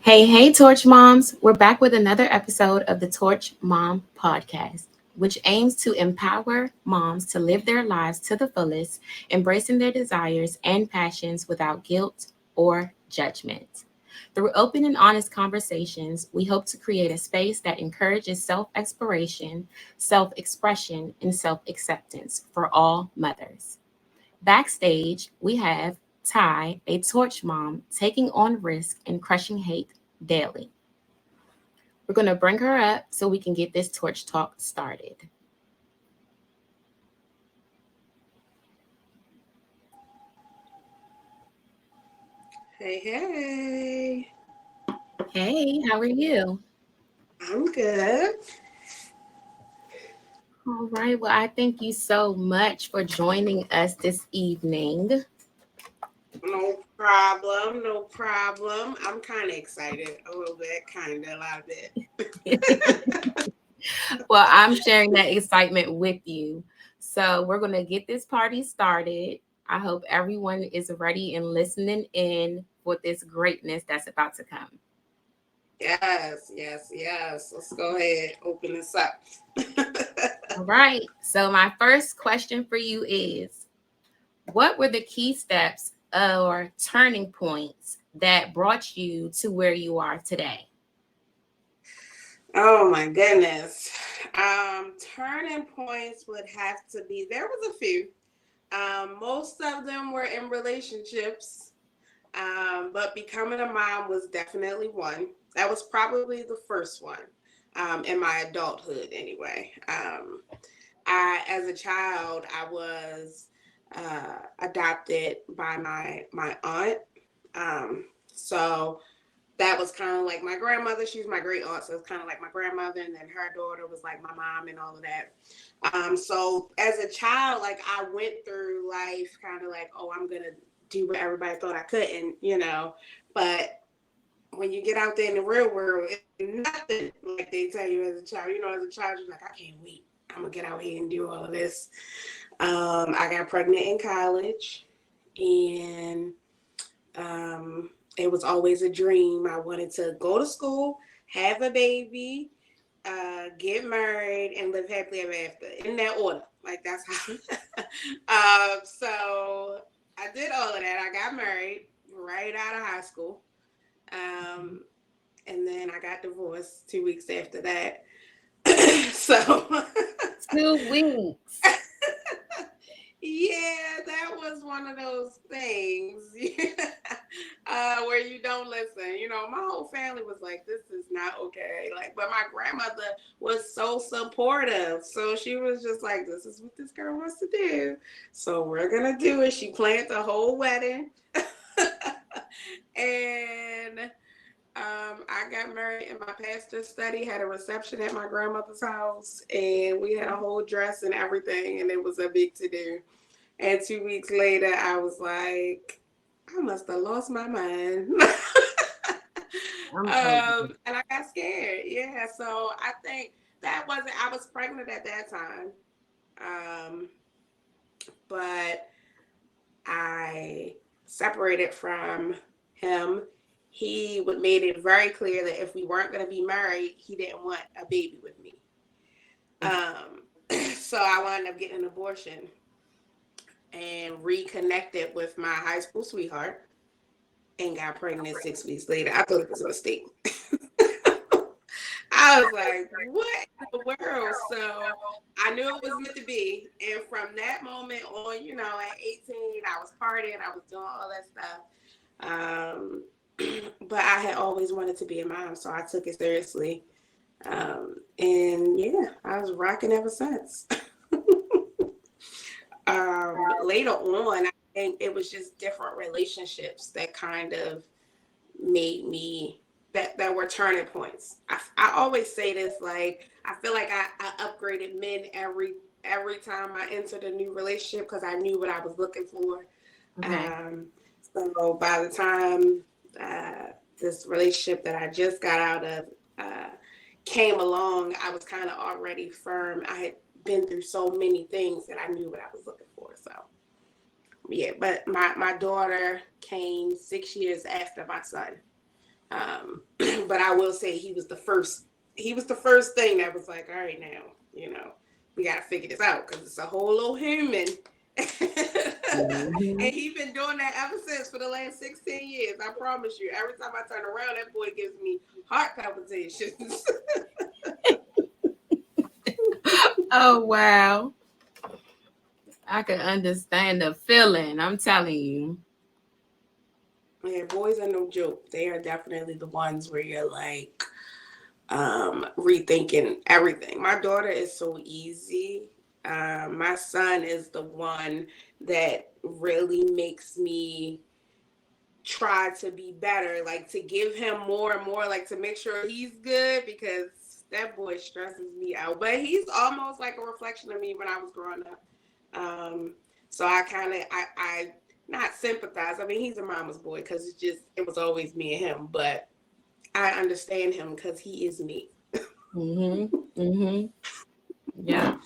Hey, Torch Moms. We're back with another episode of the Torch Mom Podcast, which aims to empower moms to live their lives to the fullest, embracing their desires and passions without guilt or judgment. Through open and honest conversations, we hope to create a space that encourages self exploration, self expression, and self acceptance for all mothers. Backstage, we have Ty, a torch mom, taking on risk and crushing hate daily. We're going to bring her up so we can get this torch talk started. Hey, hey, Hey, how are you? I'm good. All right. Well, I thank you so much for joining us this evening. No problem, no problem. I'm kind of excited a little bit, kind of a lot bit. Well, I'm sharing that excitement with you. So, we're going to get this party started. I hope everyone is ready and listening in for this greatness that's about to come. Yes. Let's go ahead, open this up. All right. So, my first question for you is, what were the key steps or turning points that brought you to where you are today? Oh my goodness. Turning points would have to be, there was a few. Most of them were in relationships, but becoming a mom was definitely one. That was probably the first one in my adulthood, anyway. As a child, I was adopted by my aunt. So that was kind of like my grandmother. She was my great aunt, so it's kind of like my grandmother, and then her daughter was like my mom and all of that. So as a child, like I went through life kind of like, oh, I'm gonna do what everybody thought I couldn't, but when you get out there in the real world, it's nothing like they tell you as a child. As a child, you're like, I can't wait. I'm gonna get out here and do all of this. I got pregnant in college, and it was always a dream. I wanted to go to school, have a baby, get married, and live happily ever after. In that order, like that's how. So I did all of that. I got married right out of high school. Um, and then I got divorced 2 weeks after that. So 2 weeks. yeah, that was one of those things where you don't listen. My whole family was like, "This is not okay." Like, but my grandmother was so supportive, so she was just like, "This is what this girl wants to do, so we're gonna do it." She planned the whole wedding, and I got married in my pastor's study, had a reception at my grandmother's house, and we had a whole dress and everything, and it was a big to do. And 2 weeks later, I was like, I must have lost my mind. I'm so And I got scared. Yeah, so I think I was pregnant at that time. Um, but I separated from him. He would made it very clear that if we weren't going to be married, he didn't want a baby with me. So I wound up getting an abortion and reconnected with my high school sweetheart and got pregnant 6 weeks later. I thought it was a mistake. I was like, what in the world? So I knew it was meant to be. And from that moment on, at 18, I was partying, I was doing all that stuff. But I had always wanted to be a mom, so I took it seriously. And yeah, I was rocking ever since. Later on, I think it was just different relationships that kind of made me that were turning points. I always say this, like I feel like I upgraded men every time I entered a new relationship because I knew what I was looking for. okay. So by the time this relationship that I just got out of came along, I was kind of already firm. I had been through so many things that I knew what I was looking for. So yeah, but my daughter came 6 years after my son. But I will say he was the first. He was the first thing that was like, all right, now, we got to figure this out because it's a whole little human. And he's been doing that ever since for the last 16 years. I promise you. Every time I turn around, that boy gives me heart palpitations. Oh, wow. I can understand the feeling. I'm telling you. Yeah, boys are no joke. They are definitely the ones where you're like rethinking everything. My daughter is so easy. My son is the one that really makes me try to be better, like to give him more and more, like to make sure he's good because that boy stresses me out. But he's almost like a reflection of me when I was growing up. So I kind of, I not sympathize. I mean, he's a mama's boy because it was always me and him. But I understand him because he is me. Yeah.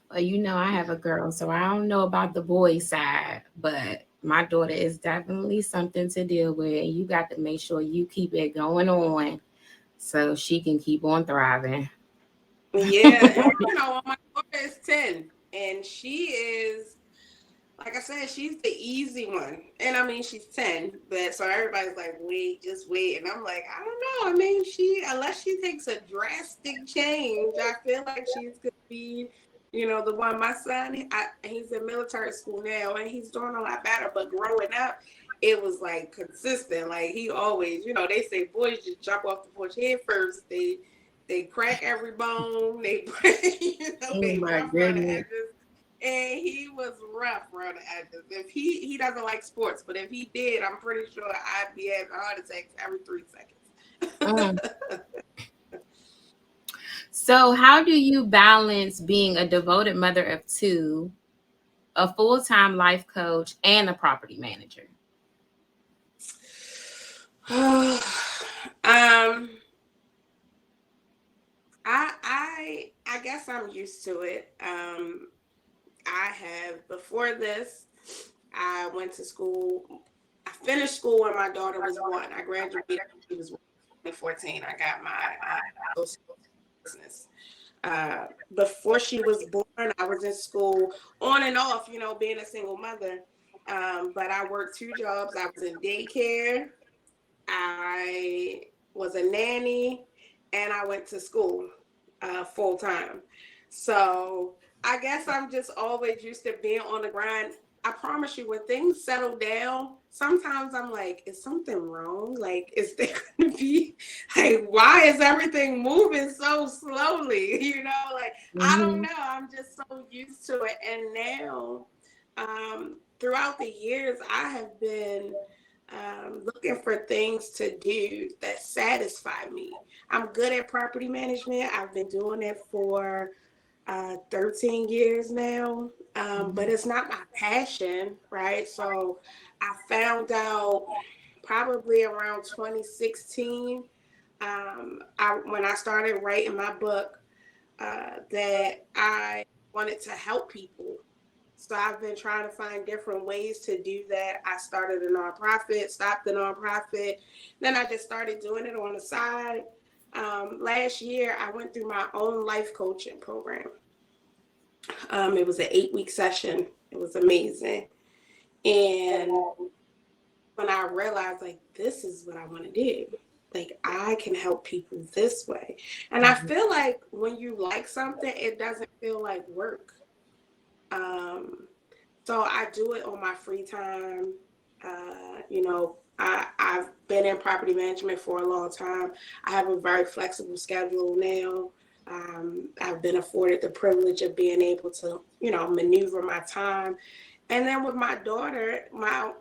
Well, I have a girl, so I don't know about the boy side, but my daughter is definitely something to deal with. And you got to make sure you keep it going on so she can keep on thriving. Yeah, and my daughter is 10, and she is, like I said, she's the easy one. And I mean, she's 10, but so everybody's like, wait, just wait. And I'm like, I don't know. I mean, unless she takes a drastic change, I feel like she's going to be, the one. My son, he's in military school now, and he's doing a lot better. But growing up, it was like consistent. Like he always, they say boys just jump off the porch head first. They crack every bone. They, Oh they my rough around the goodness. edges. And he was rough around the edges. If he doesn't like sports, but if he did, I'm pretty sure I'd be having heart attacks every 3 seconds. So, how do you balance being a devoted mother of two, a full-time life coach, and a property manager? I guess I'm used to it. Before this, I went to school. I finished school when my daughter was 1. I graduated when she was 2014. I got my social business. Before she was born, I was in school on and off, being a single mother. But I worked 2 jobs. I was in daycare. I was a nanny, and I went to school full time. So I guess I'm just always used to being on the grind. I promise you, when things settle down, sometimes I'm like, is something wrong? Like, is there going to be, like, why is everything moving so slowly? Like, I don't know. I'm just so used to it. And now, throughout the years, I have been looking for things to do that satisfy me. I'm good at property management. I've been doing it for 13 years now, but it's not my passion, right? So I found out probably around 2016, when I started writing my book, that I wanted to help people. So I've been trying to find different ways to do that. I started a nonprofit, stopped the nonprofit. Then I just started doing it on the side. Last year, I went through my own life coaching program. It was an 8-week session. It was amazing. And when I realized, like, this is what I want to do, like, I can help people this way. And I feel like when you like something, it doesn't feel like work. So I do it on my free time. I've been in property management for a long time. I have a very flexible schedule now. I've been afforded the privilege of being able to, maneuver my time. And then with my daughter, my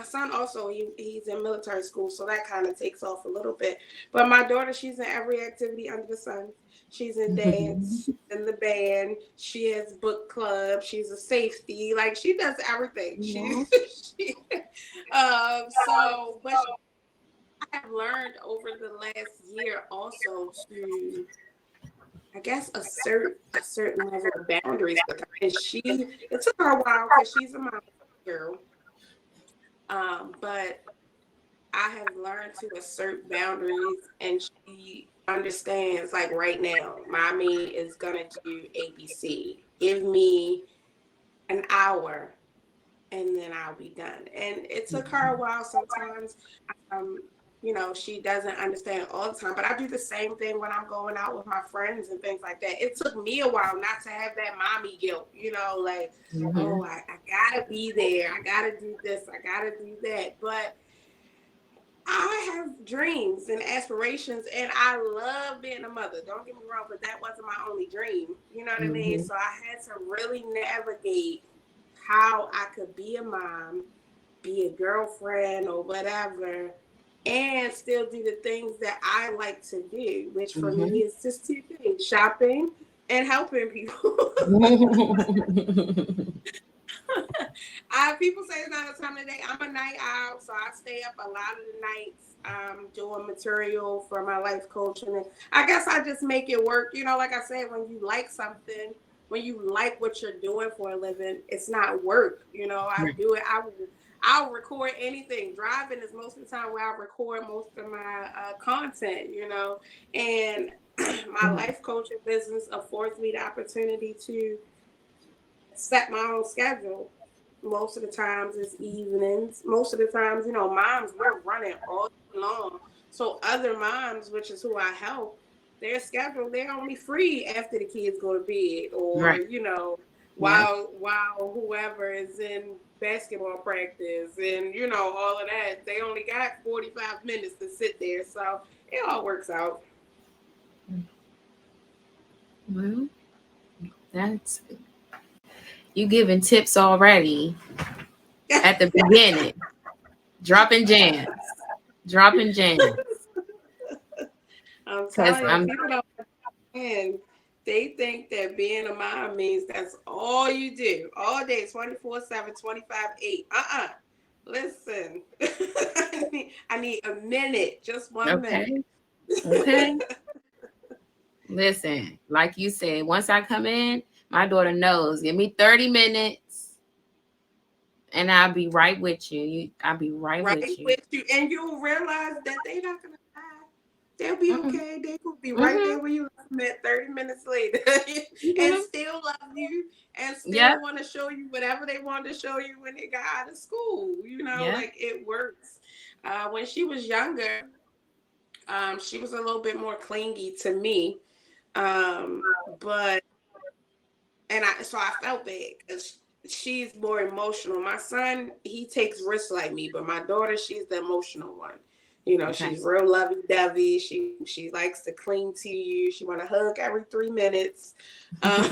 son also, he's in military school, so that kind of takes off a little bit. But my daughter, she's in every activity under the sun. She's in dance, in the band. She has book club. She's a safety. Like, she does everything. But I have learned over the last year also to, I guess, assert a certain level of boundaries with her. And it took her a while because she's a mom girl. But I have learned to assert boundaries, and she understands. Like right now, mommy is gonna do ABC. Give me an hour, and then I'll be done. And it took her a while sometimes. Um, she doesn't understand all the time, but I do the same thing when I'm going out with my friends and things like that. It took me a while not to have that mommy guilt, like, Mm-hmm. oh, I gotta be there. I gotta do this. I gotta do that. But I have dreams and aspirations, and I love being a mother. Don't get me wrong, but that wasn't my only dream. You know what I mean? Mm-hmm. So I had to really navigate how I could be a mom, be a girlfriend or whatever, and still do the things that I like to do, which for me Mm-hmm. is just two things: shopping and helping people. People say it's not a time of the day. I'm a night owl, so I stay up a lot of the nights doing material for my life coaching. And I guess I just make it work. Like I said, when you like something, when you like what you're doing for a living, it's not work. I do it. I'll record anything. Driving is most of the time where I record most of my content. And my life coaching business affords me the opportunity to set my own schedule. Most of the times it's evenings. Most of the times, moms, we're running all day long. So other moms, which is who I help, their schedule, they're only free after the kids go to bed, or, Right. Yep. while whoever is in basketball practice and, all of that, they only got 45 minutes to sit there. So it all works out. Well, that's you giving tips already at the beginning. Dropping gems. Dropping gems. I'm Because telling you, I'm people don't understand. They think that being a mom means that's all you do all day, 24/7, 25/8. Listen, I need a minute, just 1 minute. okay. Okay. Listen, like you said, once I come in, my daughter knows. Give me 30 minutes and I'll be right with you. I'll be right Right with you. with you. And you'll realize that they're not going to die. They'll be Mm-hmm. okay. They will be right Mm-hmm. there where you left them at 30 minutes later and Mm-hmm. still love you and Yep. still want to show you whatever they wanted to show you when they got out of school. Yep. Like it works. When she was younger, she was a little bit more clingy to me. But so I felt bad because she's more emotional. My son, he takes risks like me, but my daughter, she's the emotional one. Okay. She's real lovey-dovey. She likes to cling to you. She want to hug every 3 minutes. Um,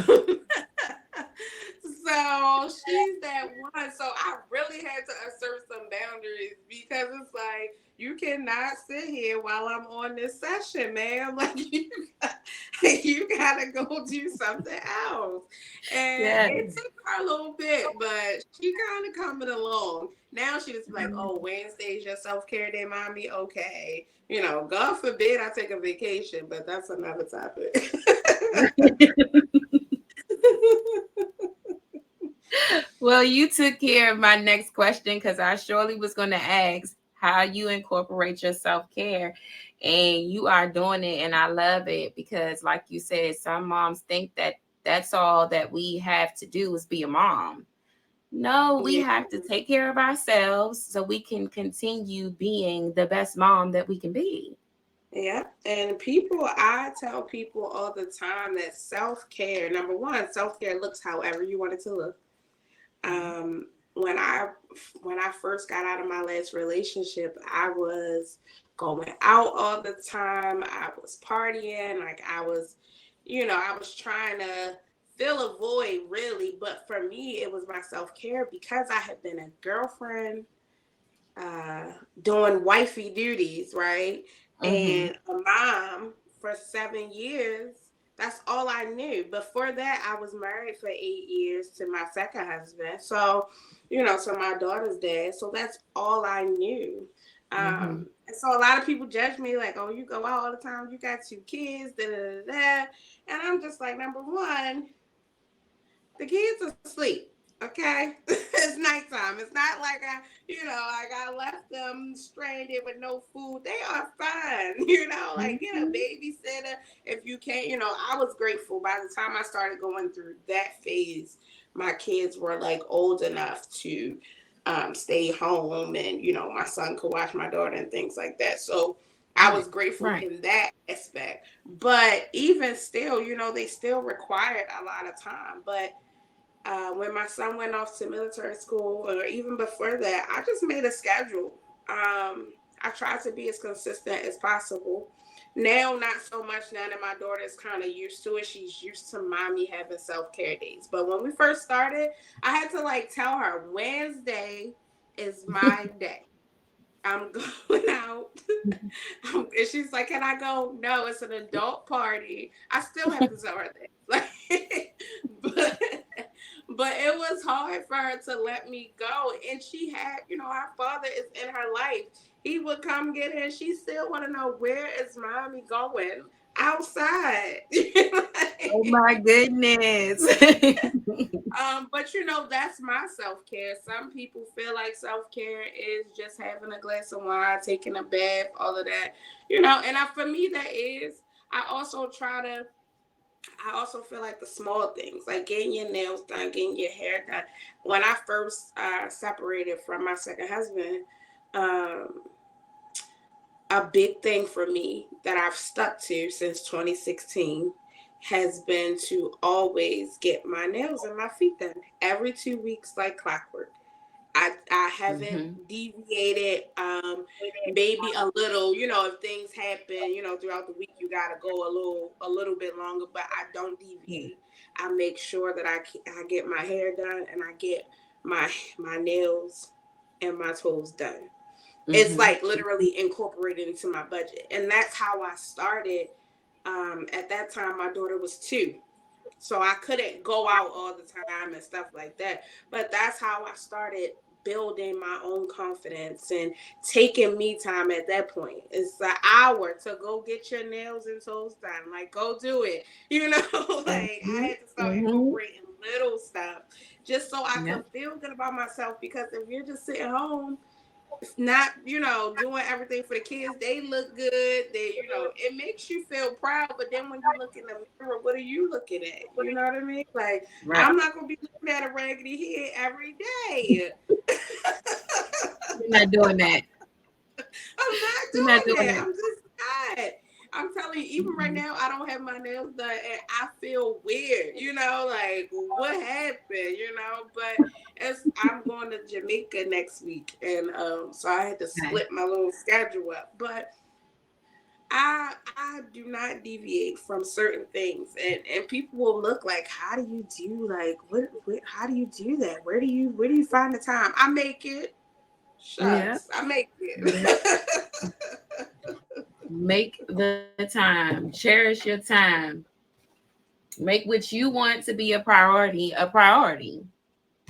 so she's that one. So I really had to assert some boundaries because it's like, you cannot sit here while I'm on this session, man. Like you gotta go do something else. And Yeah. it took her a little bit, but she kind of coming along. Now she just like, oh, Wednesday's your self-care day, mommy. Okay. God forbid I take a vacation, but that's another topic. Well, you took care of my next question because I surely was going to ask how you incorporate your self care. And you are doing it. And I love it because, like you said, some moms think that that's all that we have to do is be a mom. No, we Yeah. have to take care of ourselves so we can continue being the best mom that we can be. Yeah. And I tell people all the time that self-care, number one, self-care looks however you want it to look. Um, when I first got out of my last relationship, I was going out all the time. I was partying, like I was trying to fill a void really, but for me it was my self-care because I had been a girlfriend, uh, doing wifey duties, right? Mm-hmm. And a mom for 7 years. That's all I knew. Before that, I was married for 8 years to my second husband. So, to my daughter's dad. So that's all I knew. Mm-hmm. And so a lot of people judge me like, oh, you go out all the time. You got 2 kids, da da da da. And I'm just like, number one, the kids are asleep. Okay, it's nighttime. It's not like I left them stranded with no food. They are fine. Like get a Mhm. babysitter if you can't. I was grateful by the time I started going through that phase. My kids were like old enough to stay home, and my son could watch my daughter and things like that. So I Right. was grateful Right. in that aspect. But even still, they still required a lot of time. But when my son went off to military school, or even before that, I just made a schedule. I tried to be as consistent as possible. Now, not so much now that my daughter is kind of used to it. She's used to mommy having self care days. But when we first started, I had to like tell her Wednesday is my day. I'm going out. And she's like, "Can I go?" No, it's an adult party. I still have to tell her that. Like, but it was hard for her to let me go. And she had, her father is in her life. He would come get her, and she still want to know, where is mommy going? Outside. Oh Like, my goodness. but that's my self care. Some people feel like self care is just having a glass of wine, taking a bath, all of that. And for me, that is. I also try to. I also feel like the small things, like getting your nails done, getting your hair done. When I first separated from my second husband, um, a big thing for me that I've stuck to since 2016 has been to always get my nails and my feet done every 2 weeks, like clockwork. I haven't Mhm. deviated. Maybe a little, if things happen, throughout the week, you gotta go a little bit longer, but I don't Yeah. deviate. I make sure that I get my hair done, and I get my nails and my toes done. It's Mhm. like literally incorporated into my budget, and that's how I started. At that time, my daughter was 2, so I couldn't go out all the time and stuff like that. But that's how I started building my own confidence and taking me time at that point. It's an hour to go get your nails and toes done. Like, go do it. Like I Mhm. had to start Mhm. incorporating little stuff just so I could Yep. feel good about myself. Because if you're just sitting home, not doing everything for the kids, they look good, it makes you feel proud. But then when you look in the mirror, what are you looking at? You know what I mean? Like, Right. I'm not gonna be looking at a raggedy head every day. You're not doing that. I'm not You're not doing doing that. that. I'm just not. I'm telling you, even right Mhm. now, I don't have my nails done, and I feel weird. Like, what happened? But I'm going to Jamaica next week, and so I had to Okay. split my little schedule up. But I do not deviate from certain things, and people will look like, how do you do, like, what how do you do that? Where do you find the time? I make it. Yeah. Shucks, I make Yeah. it. Make the time. Cherish your time. Make what you want to be a priority.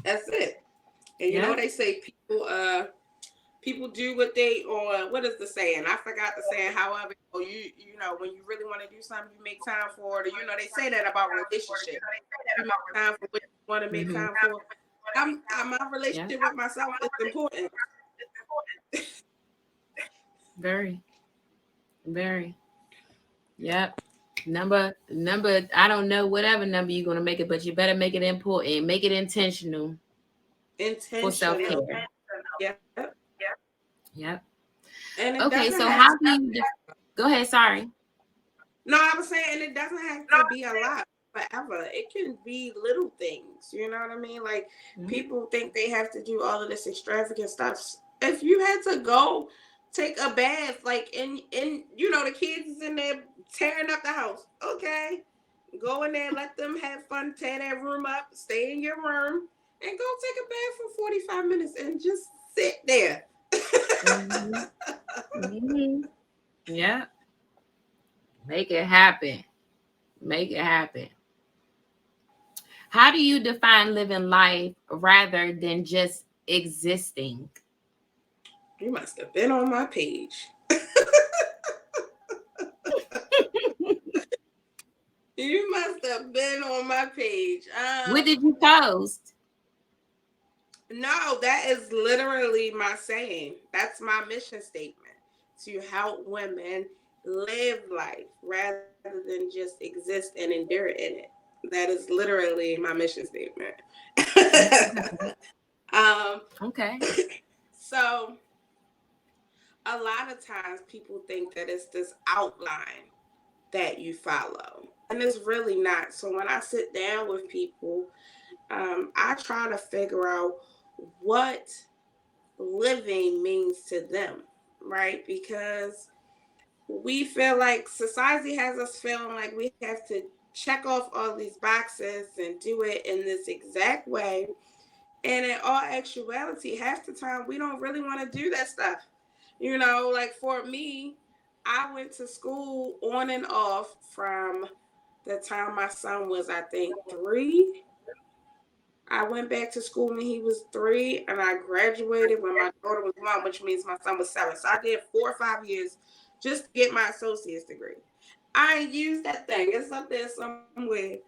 That's it. And Yeah. they say people do what they, or what is the saying? I forgot the saying. However, when you really want to do something, you make time for it. Or they say that about relationships. You make time for what you want to make Mhm. time for. My Yeah. relationship with myself is important. Very. Very. Yep. Number, I don't know whatever number you're gonna make it, but you better make it important. Make it intentional for Intentional. self-care. Yep. Yep. And it Okay, doesn't so have how to. do you go ahead, sorry. No, I was saying it doesn't have to be a lot forever. It can be little things. You know what I mean? Like, Mhm. people think they have to do all of this extravagant stuff. If you had to go take a bath, like the kids is in there tearing up the house, okay, go in there, let them have fun, tear that room up, stay in your room, and go take a bath for 45 minutes and just sit there. Mhm. Mhm. Yeah. Make it happen. Make it happen. How do you define living life rather than just existing? You must have been on my page. You must have been on my page. What did you post? No, that is literally my saying. That's my mission statement, to help women live life rather than just exist and endure in it. That is literally my mission statement. um, Okay. so a lot of times people think that it's this outline that you follow, and it's really not. So when I sit down with people, I try to figure out what living means to them, right? Because we feel like society has us feeling like we have to check off all these boxes and do it in this exact way. And in all actuality, half the time we don't really want to do that stuff. Like for me, I went to school on and off from the time my son was, I think, 3. I went back to school when he was 3, and I graduated when my daughter was 1, which means my son was 7. So I did 4 or 5 years just to get my associate's degree. I ain't used that thing. It's up there somewhere.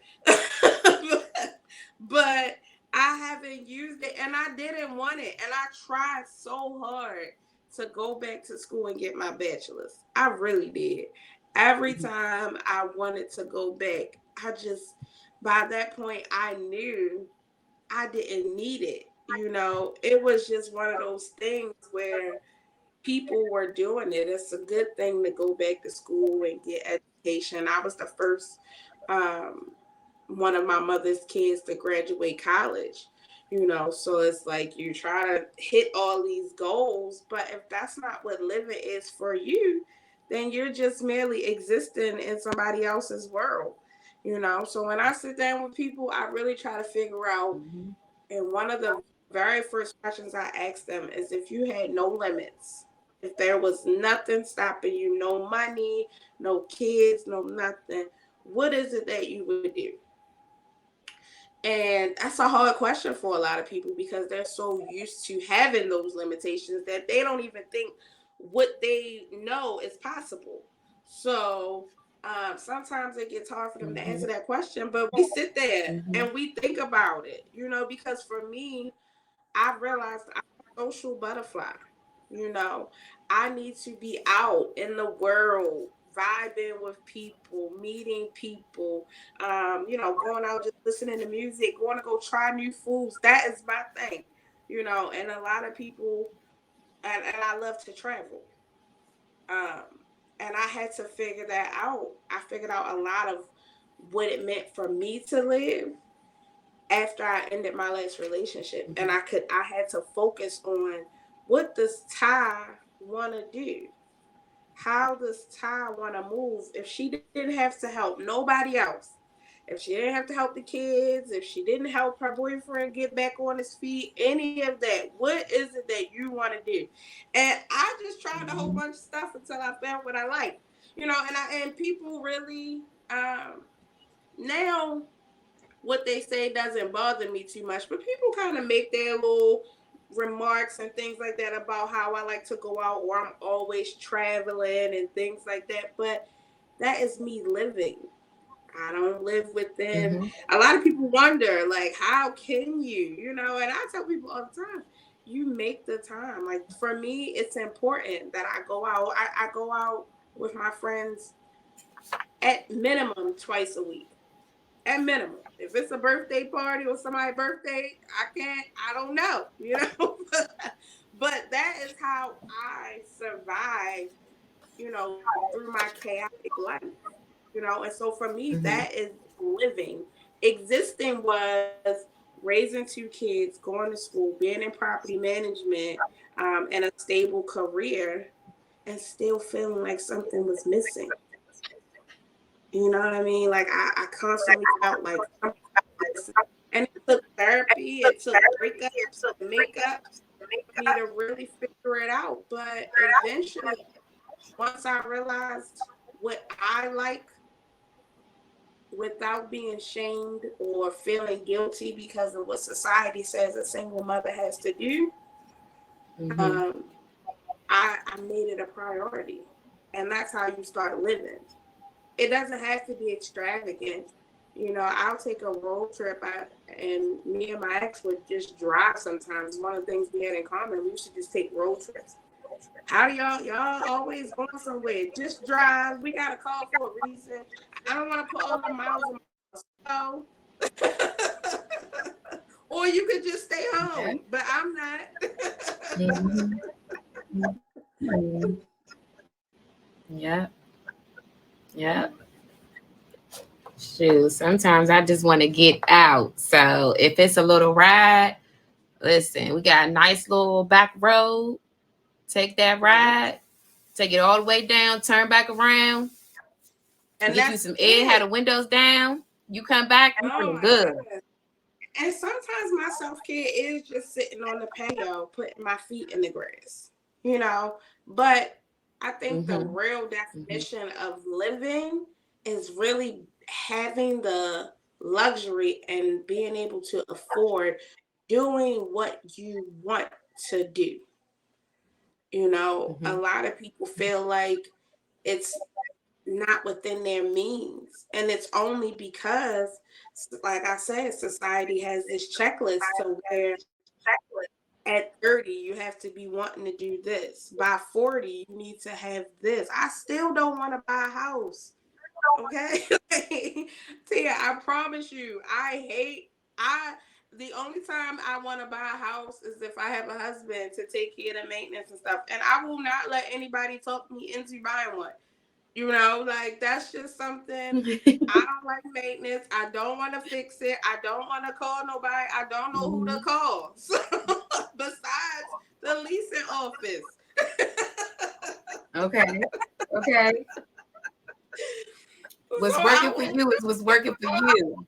But I haven't used it, and I didn't want it. And I tried so hard to go back to school and get my bachelor's. I really did. Every time I wanted to go back, by that point, I knew I didn't need it. It was just one of those things where people were doing it. It's a good thing to go back to school and get education. I was the first um, one of my mother's kids to graduate college. So it's like you try to hit all these goals, but if that's not what living is for you, then you're just merely existing in somebody else's world. So when I sit down with people, I really try to figure out, Mhm. and one of the very first questions I ask them is, if you had no limits, if there was nothing stopping you, no money, no kids, no nothing, what is it that you would do? And that's a hard question for a lot of people because they're so used to having those limitations that they don't even think what they know is possible. So sometimes it gets hard for them to Mhm. answer that question, but we sit there Mhm. and we think about it, because for me, I realized I'm a social butterfly. You know, I need to be out in the world, vibing with people, meeting people, going out just listening to music, going to go try new foods. That is my thing, and a lot of people, and I love to travel. Um, and I had to figure that out. I figured out a lot of what it meant for me to live after I ended my last relationship, and Mhm. I had to focus on, what does Ty want to do? How does Ty want to move? If she didn't have to help nobody else, if she didn't have to help the kids, if she didn't help her boyfriend get back on his feet, any of that, what is it that you want to do? And I just tried a whole Mhm. bunch of stuff until I found what I like, and people really, now what they say doesn't bother me too much, but people kind of make their little remarks and things like that about how I like to go out, or I'm always traveling and things like that. But that is me living. I don't live with them. Mhm. A lot of people wonder, like, how can you, And I tell people all the time, you make the time. Like, for me, it's important that I go out. I go out with my friends at minimum twice a week, at minimum. If it's a birthday party or somebody's birthday, I don't know. But that is how I survive, through my chaotic life, And so for me, that Mhm. is living. Existing was raising 2 kids, going to school, being in property management, and a stable career, and still feeling like something was missing. You know what I mean? Like I constantly felt like something was missing. And it took therapy, it took breakups and makeups for me to really figure it out. But eventually, once I realized what I like without being shamed or feeling guilty because of what society says a single mother has to do, Mhm. um, I made it a priority. And that's how you start living. It doesn't have to be extravagant. I'll take a road trip, and me and my ex would just drive sometimes. One of the things we had in common, we used to just take road trips. How do y'all always going somewhere? Just drive. We got a call for a reason. I don't want to put all the miles in my or you could just stay home, but I'm not. Mm-hmm. Yeah. Yeah. Shoot, sometimes I just want to get out. So if it's a little ride, listen, we got a nice little back road. Take that ride, take it all the way down, turn back around, And get you that's some air, have it. the windows down. You come back, you Oh feeling my good. goodness. And sometimes my self-care is just sitting on the patio, putting my feet in the grass, you know. But I think the Mm-hmm. real Mm-hmm. definition of living is really having the luxury and being able to afford doing what you want to do. A Mm-hmm. lot of people feel like it's not within their means. And it's only because, like I said, society has this checklist to where at 30, you have to be wanting to do this. By 40, you need to have this. I still don't want to buy a house. Okay. Tia, I promise you, the only time I want to buy a house is if I have a husband to take care of the maintenance and stuff. And I will not let anybody talk me into buying one. Like that's just something. I don't like maintenance. I don't want to fix it. I don't want to call nobody. I don't know who to call. So besides the leasing office. Okay. Okay. So What's working I for would you is what's working for you.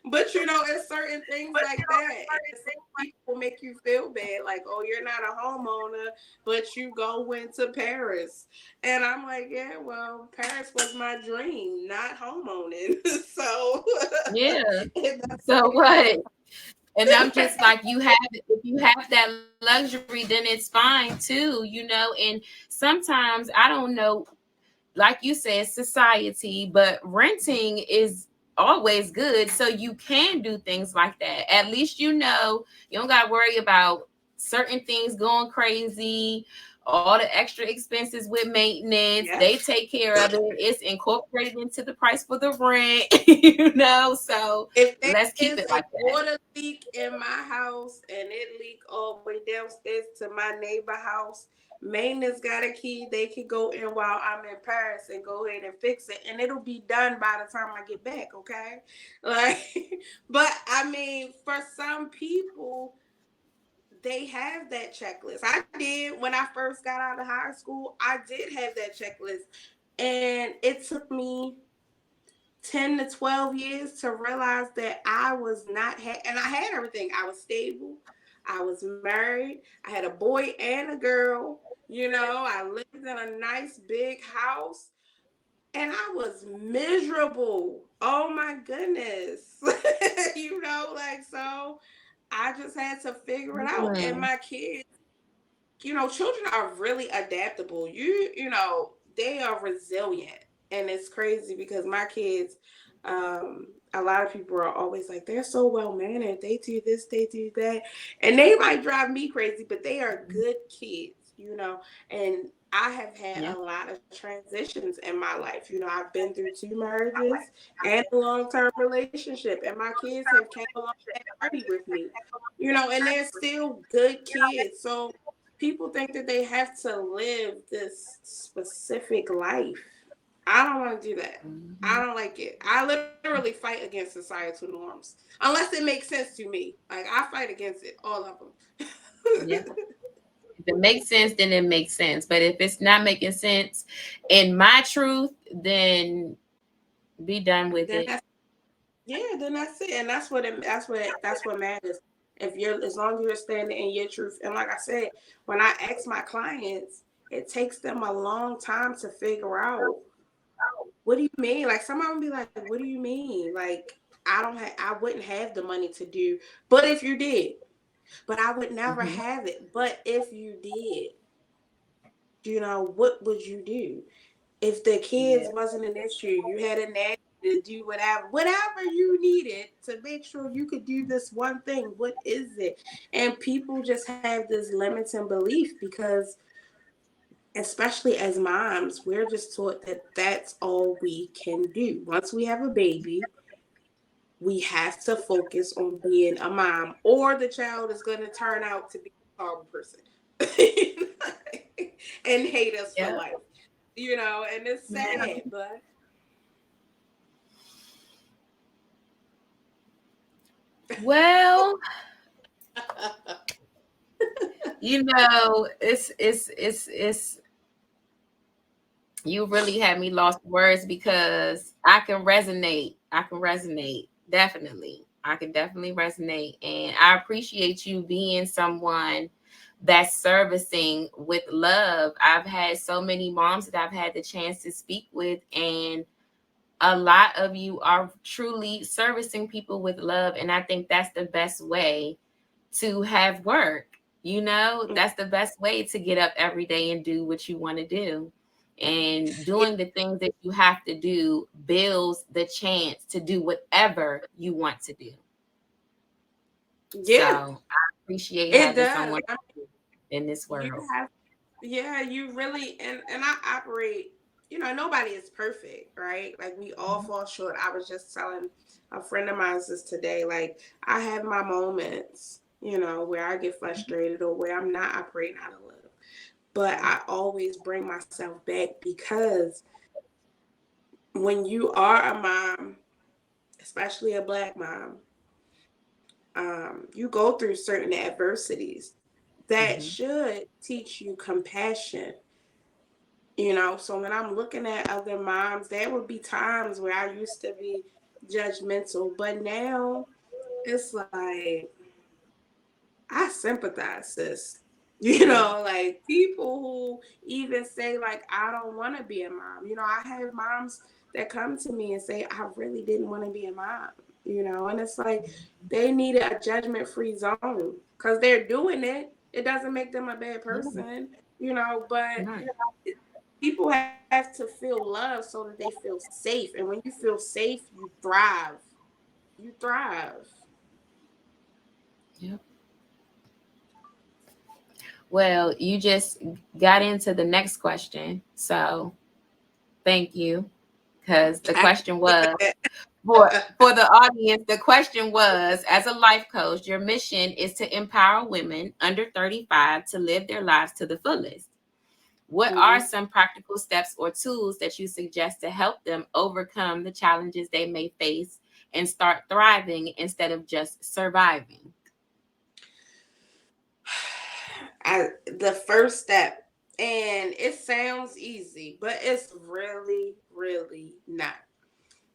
But it's certain things like that. And some people make you feel bad, like, oh, you're not a homeowner, but you go into Paris. And I'm like, yeah, well, Paris was my dream, not homeowning. So Yeah. that's So what it what? is. And I'm just like, if you have that luxury, then it's fine too, and sometimes I don't know, like you said, society, but renting is always good. So you can do things like that. At least you don't got to worry about certain things going crazy, all the extra expenses with maintenance. Yeah. They take care of it. It's incorporated into the price for the rent, So If there let's keep is it a like that. water leak in my house and it leak all the way downstairs to my neighbor house, maintenance got a key. They can go in while I'm in Paris and go ahead and fix it, and it'll be done by the time I get back. Okay, like, but I mean, for some people, they have that checklist. I did when I first got out of high school. I did have that checklist, and it took me 10 to 12 years to realize that I was not, and I had everything. I was stable. I was married. I had a boy and a girl. I lived in a nice big house and I was miserable. Oh my goodness. So I just had to figure it out. And Mm. my kids, children are really adaptable. They are resilient. And it's crazy because my kids, a lot of people are always like, they're so well mannered. They do this, they do that. And they might drive me crazy, but they are good kids. And I have had Yeah. a lot of transitions in my life. I've been through 2 marriages and a long-term relationship, and my kids have came along that journey with me. And they're still good kids. So people think that they have to live this specific life. I don't want to do that. I Mhm. don't like it. I literally fight against societal norms unless it makes sense to me. Like I fight against it, all of them. Yeah. If it makes sense, then it makes sense. But if it's not making sense in my truth, then be done with then it. that's then that's it, and that's what matters. If you're as long as you're standing in your truth, and like I said, when I ask my clients, it takes them a long time to figure out what do you mean? Like some of them be like, what do you mean? Like I wouldn't have the money to do, but if you did, but I would never Hmm. have it. But if you did, what would you do? If the kids Yeah. wasn't an issue, you had a nanny to do whatever you needed to make sure you could do this one thing. What is it? And people just have this limiting belief because, especially as moms, we're just taught that that's all we can do. Once we have a baby, we have to focus on being a mom, or the child is going to turn out to be a horrible person and hate us for Yeah. life. And it's Yeah. sad, but Well, it's you really had me lost words because I can resonate. I can resonate. Definitely. I can definitely resonate. And I appreciate you being someone that's servicing with love. I've had so many moms that I've had the chance to speak with, and a lot of you are truly servicing people with love. And I think that's the best way to have work. That's the best way to get up every day and do what you want to do. And doing the things that you have to do builds the chance to do whatever you want to do. So yeah, I appreciate it having does. someone in this You world. have, yeah, you really, and I operate, nobody is perfect, right? Like, we all fall short. I was just telling a friend of mine this today. Like, I have my moments, where I get frustrated or where I'm not operating out of love. But I always bring myself back, because when you are a mom, especially a Black mom, you go through certain adversities that Mhm. should teach you compassion. So when I'm looking at other moms, there would be times where I used to be judgmental, but now it's like, I sympathize, sis. Yeah. Like, people who even say, like, I don't want to be a mom. I have moms that come to me and say, I really didn't want to be a mom. And it's like, they needed a judgment-free zone, because they're doing it. It doesn't make them a bad Yeah. person, but Right. people have to feel love so that they feel safe. And when you feel safe, you thrive. You thrive. Yep. Well, you just got into the next question. So thank you. Because the I question was, for the audience, the question was, as a life coach, your mission is to empower women under 35 to live their lives to the fullest. What are Mhm. some practical steps or tools that you suggest to help them overcome the challenges they may face and start thriving instead of just surviving? The first step, and it sounds easy, but it's really, really not.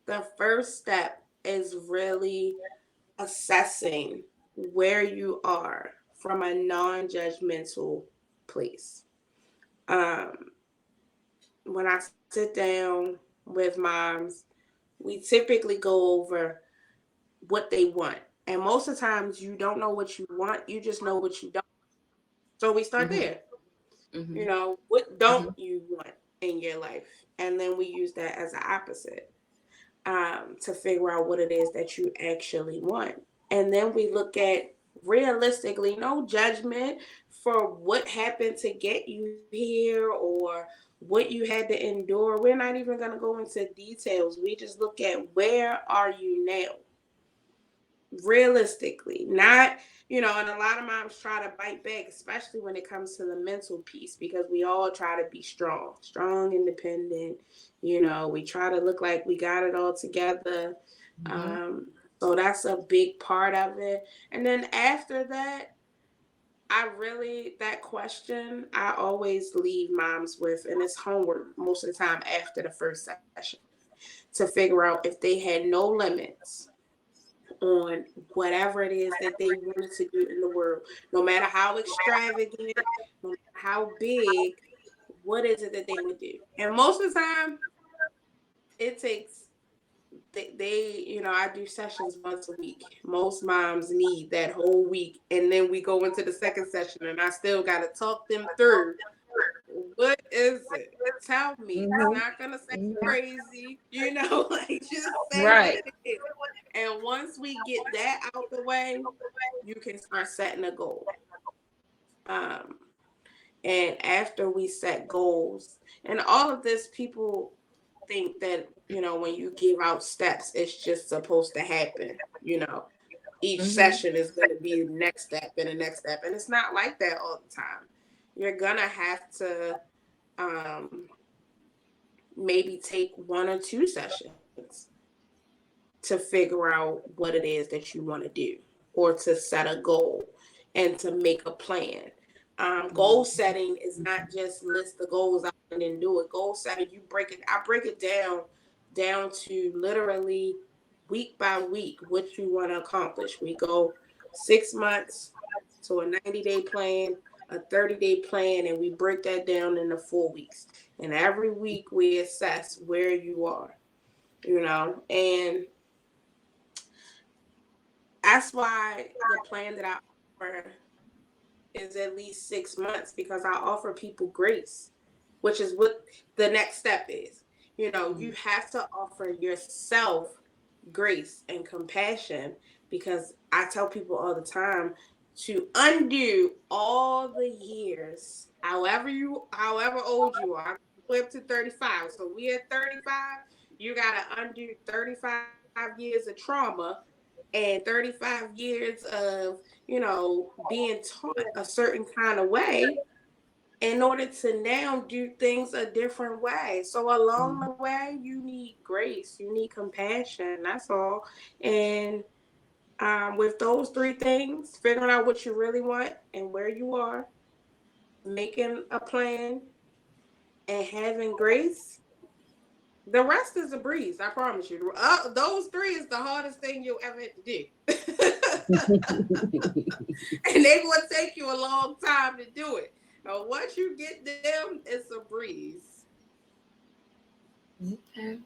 The first step is really assessing where you are from a non-judgmental place. Um, when I sit down with moms, we typically go over what they want. And most of the times, you don't know what you want, you just know what you don't. So we start Mm-hmm. there. Mm-hmm. What don't Mm-hmm. you want in your life? And then we use that as an opposite, to figure out what it is that you actually want. And then we look at, realistically, no judgment for what happened to get you here, or what you had to endure. We're not even going to go into details. We just look at, where are you now? Realistically, not, and a lot of moms try to bite back, especially when it comes to the mental piece, because we all try to be strong, independent. We try to look like we got it all together. Mm-hmm. So that's a big part of it. And then after that, that question, I always leave moms with, and it's homework most of the time after the first session, to figure out if they had no limits on whatever it is that they wanted to do in the world, no matter how extravagant, no matter how big, what is it that they would do? And most of the time, it takes, I do sessions once a week. Most moms need that whole week. And then we go into the second session, and I still got to talk them through, what is it? Tell me. It's not gonna sound crazy, like just say what Right. it is. And once we get that out the way, you can start setting a goal. Um, and after we set goals, and all of this, people think that, when you give out steps, it's just supposed to happen. Each session is going to be the next step and the next step. And it's not like that all the time. You're going to have to maybe take 1 or 2 sessions to figure out what it is that you want to do, or to set a goal and to make a plan. Goal setting is not just list the goals out and then do it. Goal setting, I break it down to literally week by week what you want to accomplish. We go 6 months to a 90-day plan, a 30-day plan, and we break that down into 4 weeks. And every week we assess where you are, and that's why the plan that I offer is at least 6 months, because I offer people grace, which is what the next step is. You have to offer yourself grace and compassion, because I tell people all the time to undo all the years, however old you are. I live to 35, so we at 35. You gotta undo 35 years of trauma and 35 years of being taught a certain kind of way in order to now do things a different way. So along the way, you need grace, you need compassion. That's all. And with those 3 things, figuring out what you really want and where you are, making a plan, and having grace, the rest is a breeze. I promise you. Those 3 is the hardest thing you'll ever have to do. And they will take you a long time to do it. But once you get them, it's a breeze. Okay.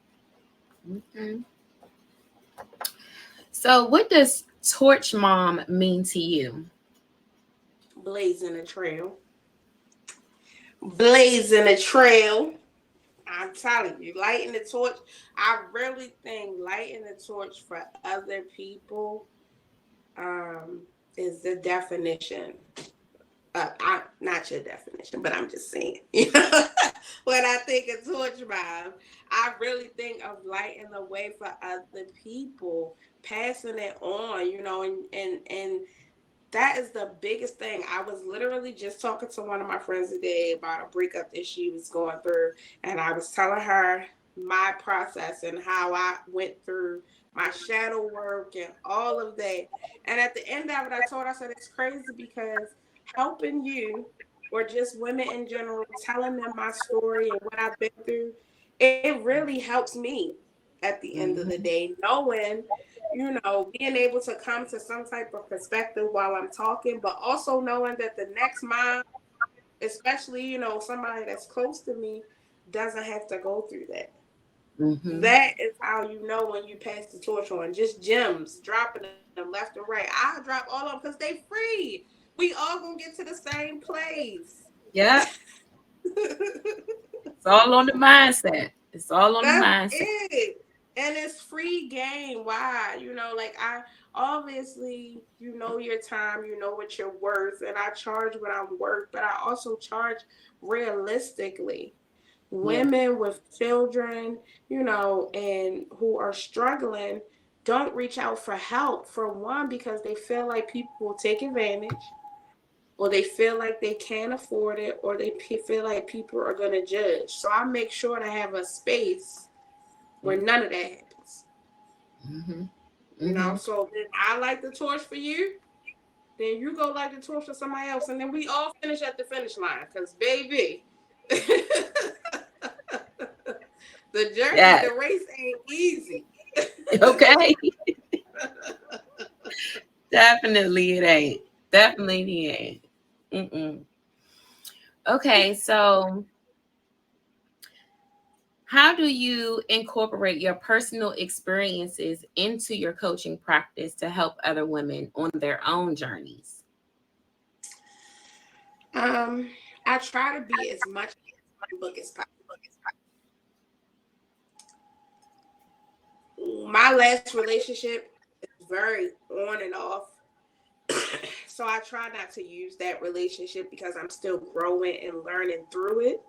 So, what does Torch Mom mean to you? Blazing a trail. Blazing a trail. I'm telling you, lighting the torch. I really think lighting the torch for other people is the definition. Not your definition, but I'm just saying. When I think of torch mom, I really think of lighting the way for other people, passing it on, and that is the biggest thing. I was literally just talking to one of my friends today about a breakup that she was going through, and I was telling her my process and how I went through my shadow work and all of that. And at the end of it, I said, it's crazy because helping you, or just women in general, telling them my story and what I've been through, it really helps me at the end of the day, knowing, being able to come to some type of perspective while I'm talking, but also knowing that the next mom, especially, somebody that's close to me, doesn't have to go through that. That is how you know when you pass the torch on. Just gems, dropping them left and right. I drop all of them because they free. We all gonna get to the same place. Yeah. It's all on the mindset. It's all on the That's mindset. it. And it's free game. Why? I obviously, your time, what you're worth, and I charge what I'm worth, but I also charge realistically. Women with children, and who are struggling, don't reach out for help, for one, because they feel like people will take advantage, or they feel like they can't afford it, or they feel like people are going to judge. So I make sure to have a space where none of that happens. So then I light the torch for you, then you go light the torch for somebody else, and then we all finish at the finish line. Because, baby, the journey, Yeah. the race ain't easy. Okay. Definitely it ain't. Definitely it ain't. Okay, so how do you incorporate your personal experiences into your coaching practice to help other women on their own journeys? I try to be as much book as possible. my last relationship is very on and off. So I try not to use that relationship because I'm still growing and learning through it.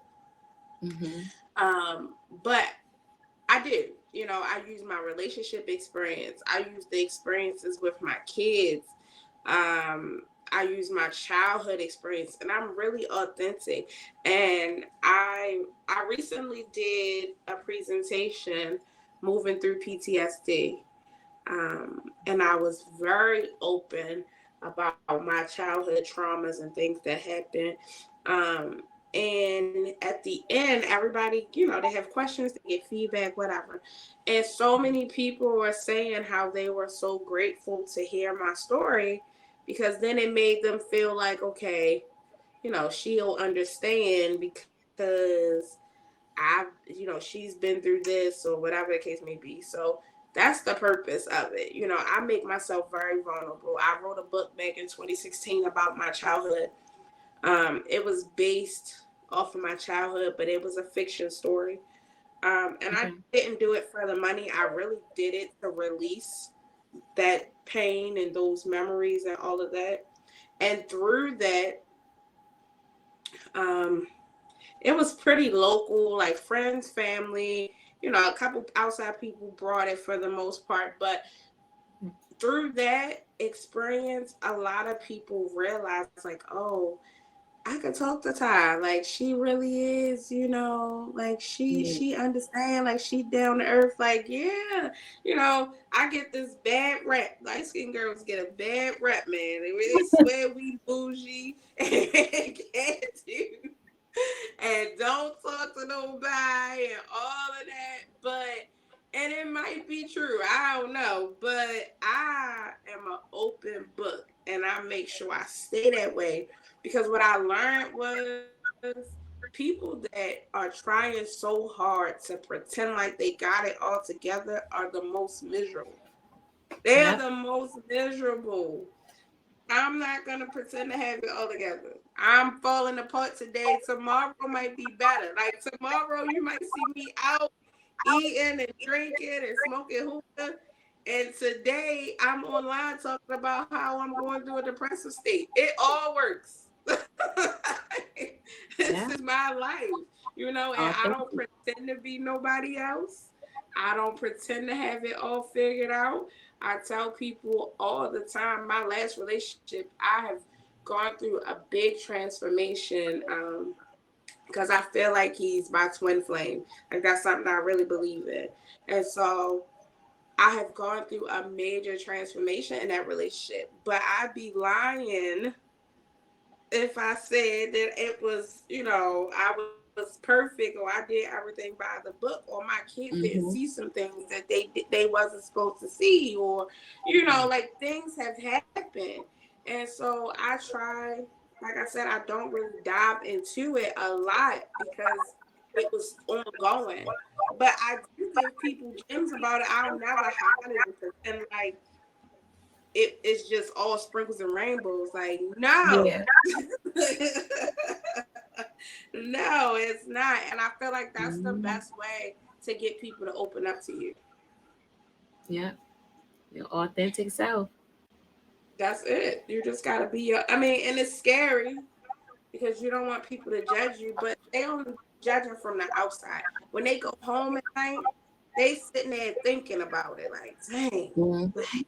Mm-hmm. But I do. I use my relationship experience. I use the experiences with my kids. I use my childhood experience, and I'm really authentic. And I recently did a presentation moving through PTSD. And I was very open about my childhood traumas and things that happened. Um, and at the end, everybody, they have questions, they get feedback, whatever. And so many people were saying how they were so grateful to hear my story because then it made them feel like, okay, she'll understand because she's been through this or whatever the case may be. So that's the purpose of it. I make myself very vulnerable. I wrote a book back in 2016 about my childhood. It was based off of my childhood, but it was a fiction story. And I Okay. didn't do it for the money. I really did it to release that pain and those memories and all of that. And through that, um, it was pretty local, like friends, family, a couple outside people brought it for the most part. But through that experience, a lot of people realized, like, oh, I could talk to Ty. Like, she really is, like Yeah. she understand, like she down to earth. Like, yeah, I get this bad rap. Light skinned girls get a bad rap, man. They really swear we bougie and can't do and don't talk to nobody and all of that. And it might be true. I don't know. But I am an open book and I make sure I stay that way because what I learned was people that are trying so hard to pretend like they got it all together are the most miserable. They're Yep. the most miserable. I'm not gonna pretend to have it all together. I'm falling apart today. Tomorrow might be better. Like tomorrow, you might see me out eating and drinking and smoking hookah. And today, I'm online talking about how I'm going through a depressive state. It all works. This Yeah. is my life, and I don't Authentic. pretend to be nobody else. I don't pretend to have it all figured out. I tell people all the time, my last relationship, I have gone through a big transformation because I feel like he's my twin flame. Like that's something I really believe in. And so I have gone through a major transformation in that relationship. But I'd be lying if I said that it was, I was perfect or I did everything by the book or my kids didn't see Mm-hmm. some things that they wasn't supposed to see or, like things have happened. And so I try, like I said, I don't really dive into it a lot because it was ongoing. But I do give people gems about it. I'll never hide it and pretend like it's just all sprinkles and rainbows. Like, no. Yeah. No, it's not. And I feel like that's the Mm-hmm. best way to get people to open up to you. Yep. Your authentic self. That's it. You just gotta be and it's scary because you don't want people to judge you, but they only judging from the outside. When they go home at night, they sitting there thinking about it, like, dang, Mm-hmm. like,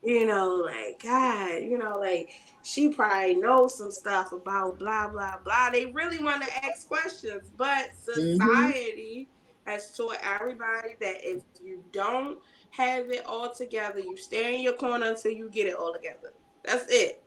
like God, like she probably knows some stuff about blah blah blah. They really want to ask questions, but Mm-hmm. society has taught everybody that if you don't have it all together, you stay in your corner until you get it all together. That's it.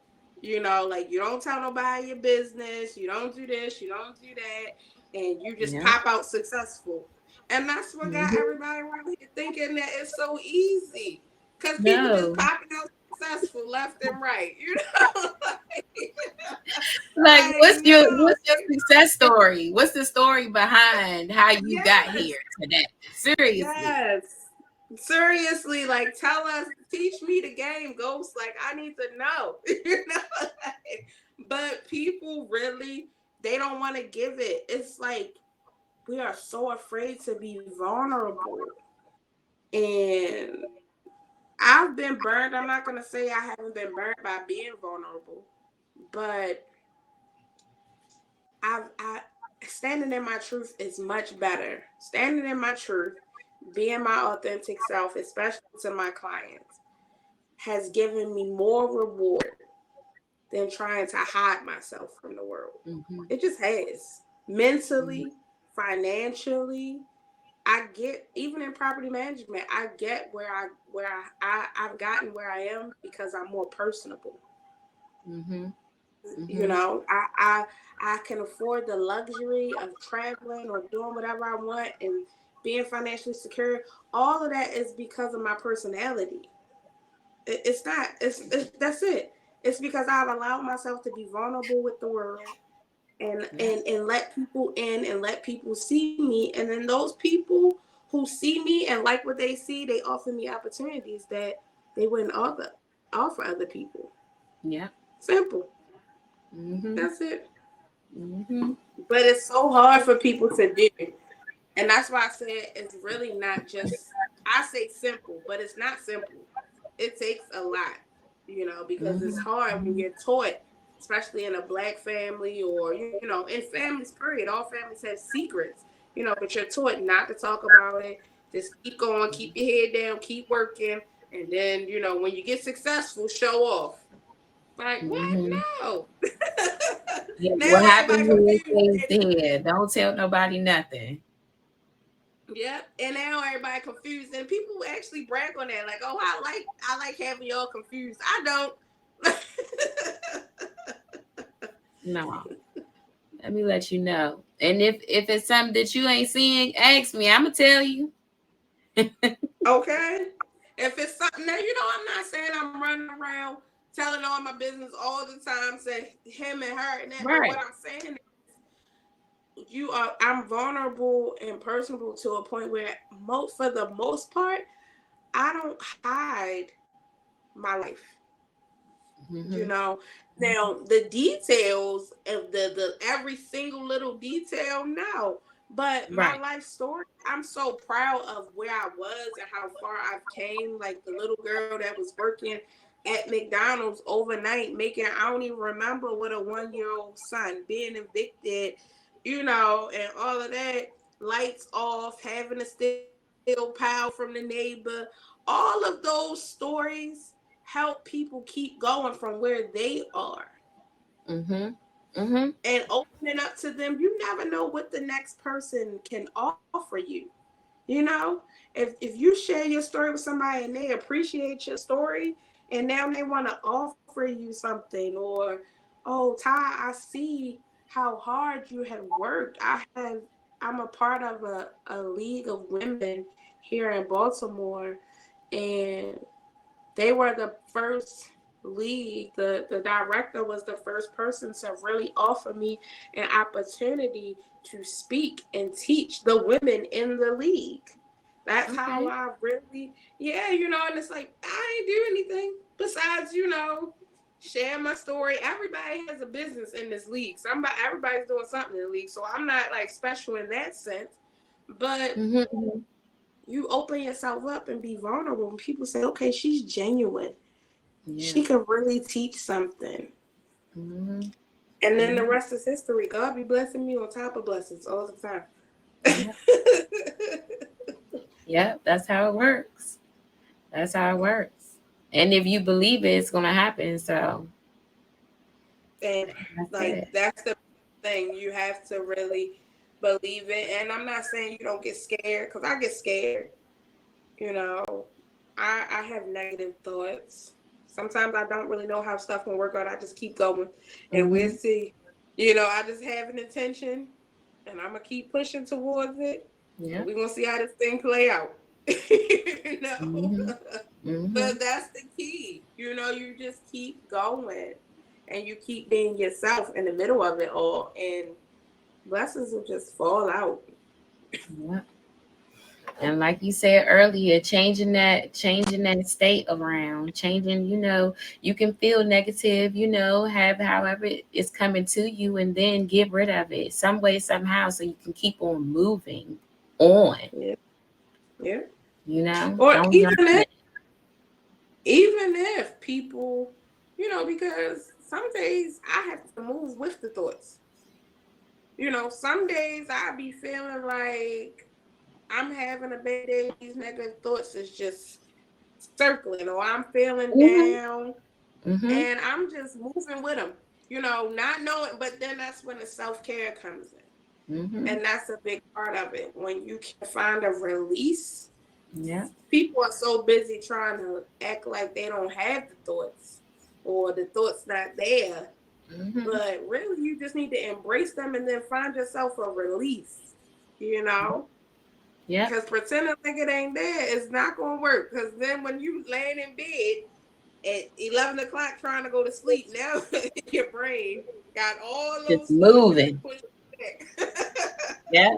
Like you don't tell nobody your business, you don't do this, you don't do that, and you just Yep. pop out successful. And that's what got Mm-hmm. everybody around here thinking that it's so easy. Because people just No. popping out successful left and right, Like, like no, what's your success story? What's the story behind how you got yes, here today? Seriously. yes. Seriously, like tell us, teach me the game, Ghost. Like I need to know, but people really they don't want to give it. It's like we are so afraid to be vulnerable. And I've been burned. I'm not going to say I haven't been burned by being vulnerable, but I standing in my truth is much better. Standing in my truth, being my authentic self, especially to my clients, has given me more reward than trying to hide myself from the world. Mm-hmm. It just has. Mentally, financially, I get, even in property management, I get I've gotten where I am because I'm more personable. Mm-hmm. You Mm-hmm. know, I can afford the luxury of traveling or doing whatever I want and being financially secure. All of that is because of my personality. It's not. It's that's it. It's because I've allowed myself to be vulnerable with the world and Yeah. and let people in and let people see me, and then those people who see me and like what they see, they offer me opportunities that they wouldn't offer other people. Yeah. Simple. Mm-hmm. That's it. Mm-hmm. But it's so hard for people to do. And that's why I said it's really not just, I say simple, but it's not simple. It takes a lot, because it's Mm-hmm. hard when you're taught, especially in a black family or, in families, period. All families have secrets, but you're taught not to talk about it. Just keep going, keep your head down, keep working. And then, when you get successful, show off. Like, what? Mm-hmm. No. Yeah. Now What everybody happened here confused. stays there. Don't tell nobody nothing. Yeah, and now everybody confused, and people actually brag on that, like, "Oh, I like having y'all confused." I don't. No. Let me let you know. And if it's something that you ain't seeing, ask me. I'ma tell you. Okay, if it's something that I'm not saying I'm running around telling all my business all the time, say him and her and that. But what Right. I'm saying is, I'm vulnerable and personable to a point where, for the most part, I don't hide my life. you Mm-hmm. know Now the details of the every single little detail, no, but my Right. life story, I'm so proud of where I was and how far I've came. Like the little girl that was working at McDonald's overnight making, I don't even remember, what, a 1-year-old son, being evicted, and all of that, lights off, having to steal power from the neighbor. All of those stories help people keep going from where they are, Mm-hmm. Mm-hmm. and opening up to them. You never know what the next person can offer you. If you share your story with somebody and they appreciate your story, and now they want to offer you something, or, "Oh, Ty, I see how hard you have worked. I'm a part of a league of women here in Baltimore, and they were the first league. The director was the first person to really offer me an opportunity to speak and teach the women in the league. That's how Okay. I really, yeah, and it's like, I ain't do anything besides, share my story. Everybody has a business in this league. Everybody's doing something in the league. So I'm not like special in that sense. But Mm-hmm. you open yourself up and be vulnerable, and people say, okay, she's genuine. Yeah. She could really teach something. Mm-hmm. And then the Mm-hmm. rest is history. God be blessing me on top of blessings all the time. Yeah. Yeah. That's how it works. That's how it works. And if you believe it, it's gonna happen. So And that's like it. that's the thing. You have to really believe it. And I'm not saying you don't get scared, because I get scared. You know, I have negative thoughts. Sometimes I don't really know how stuff can work out. I just keep going, and we'll Mm-hmm. see. I just have an intention, and I'm gonna keep pushing towards it, and Yeah. we're gonna see how this thing play out. you know, Mm-hmm. Mm-hmm. but that's the key. You just keep going, and you keep being yourself in the middle of it all, and blessings will just fall out. Yeah. And like you said earlier, changing that state around, changing, you can feel negative, have however it's coming to you, and then get rid of it some way, somehow, so you can keep on moving on. Yeah, yeah. You know, Or don't jump in. even if people, because some days I have to move with the thoughts. Some days I be feeling like I'm having a bad day. These negative thoughts is just circling, or I'm feeling Mm-hmm. down, Mm-hmm. and I'm just moving with them. Not knowing, but then that's when the self-care comes in. Mm-hmm. And that's a big part of it. When you can find a release, Yeah. people are so busy trying to act like they don't have the thoughts or the thoughts not there. Mm-hmm. But really, you just need to embrace them and then find yourself a release, you know? Yep. Because pretending like it ain't there is not going to work. Because then when you laying in bed at 11 o'clock trying to go to sleep, now your brain got all Just those thoughts trying to moving. push you back. Yeah.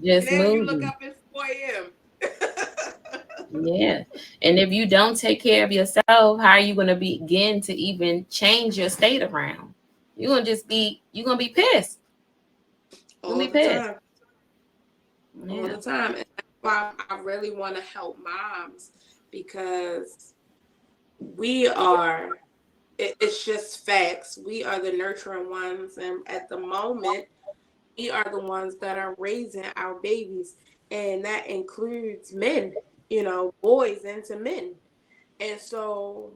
Just Now you look moving. up at 4 a.m. Yeah. And if you don't take care of yourself, how are you going to begin to even change your state around? You're going to be pissed. You're All going to the be pissed. time. All Yeah. the time. And that's why I really want to help moms, because we are, it's just facts. We are the nurturing ones. And at the moment, we are the ones that are raising our babies. And that includes men, boys into men. And so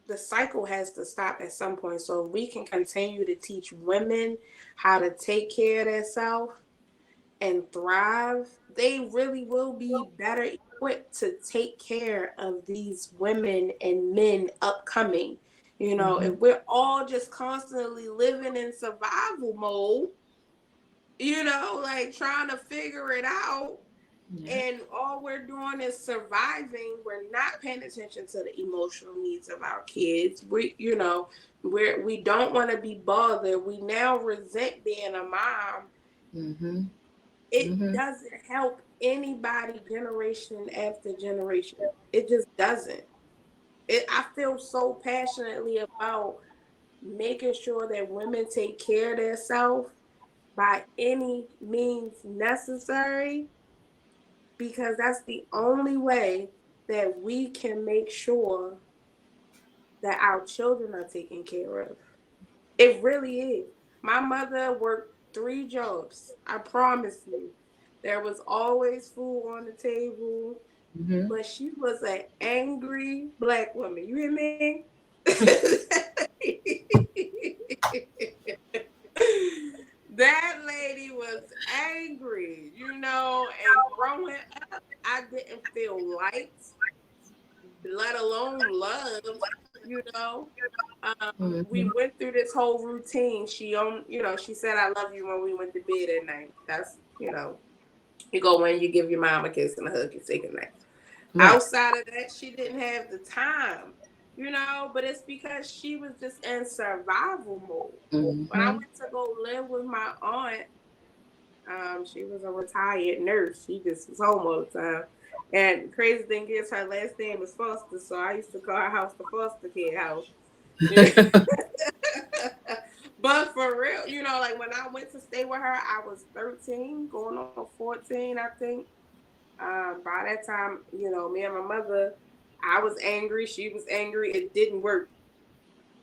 the cycle has to stop at some point. So we can continue to teach women how to take care of themselves and thrive, they really will be better equipped to take care of these women and men upcoming. Mm-hmm. If we're all just constantly living in survival mode, like trying to figure it out, Yeah. and all we're doing is surviving, we're not paying attention to the emotional needs of our kids. We don't want to be bothered. We now resent being a mom. Mm-hmm. It Mm-hmm. doesn't help anybody generation after generation. It just doesn't. I feel so passionately about making sure that women take care of themselves by any means necessary, because that's the only way that we can make sure that our children are taken care of. It really is. My mother worked 3 jobs. I promise you. There was always food on the table, Mm-hmm. but she was an angry black woman. You hear me? That lady was angry, and growing up, I didn't feel liked, let alone loved, you know. We Mm-hmm. went through this whole routine. She said, "I love you" when we went to bed at night. That's, you go in, you give your mom a kiss and a hug, you say goodnight. Right. Outside of that, she didn't have the time, but it's because she was just in survival mode. When I Mm-hmm. went to go live with my aunt, she was a retired nurse. She just was home all the time. And the crazy thing is, her last name is Foster, so I used to call her house the foster care house. But for real, like when I went to stay with her, I was 13, going on 14, I think. By that time, me and my mother, I was angry, she was angry. It didn't work,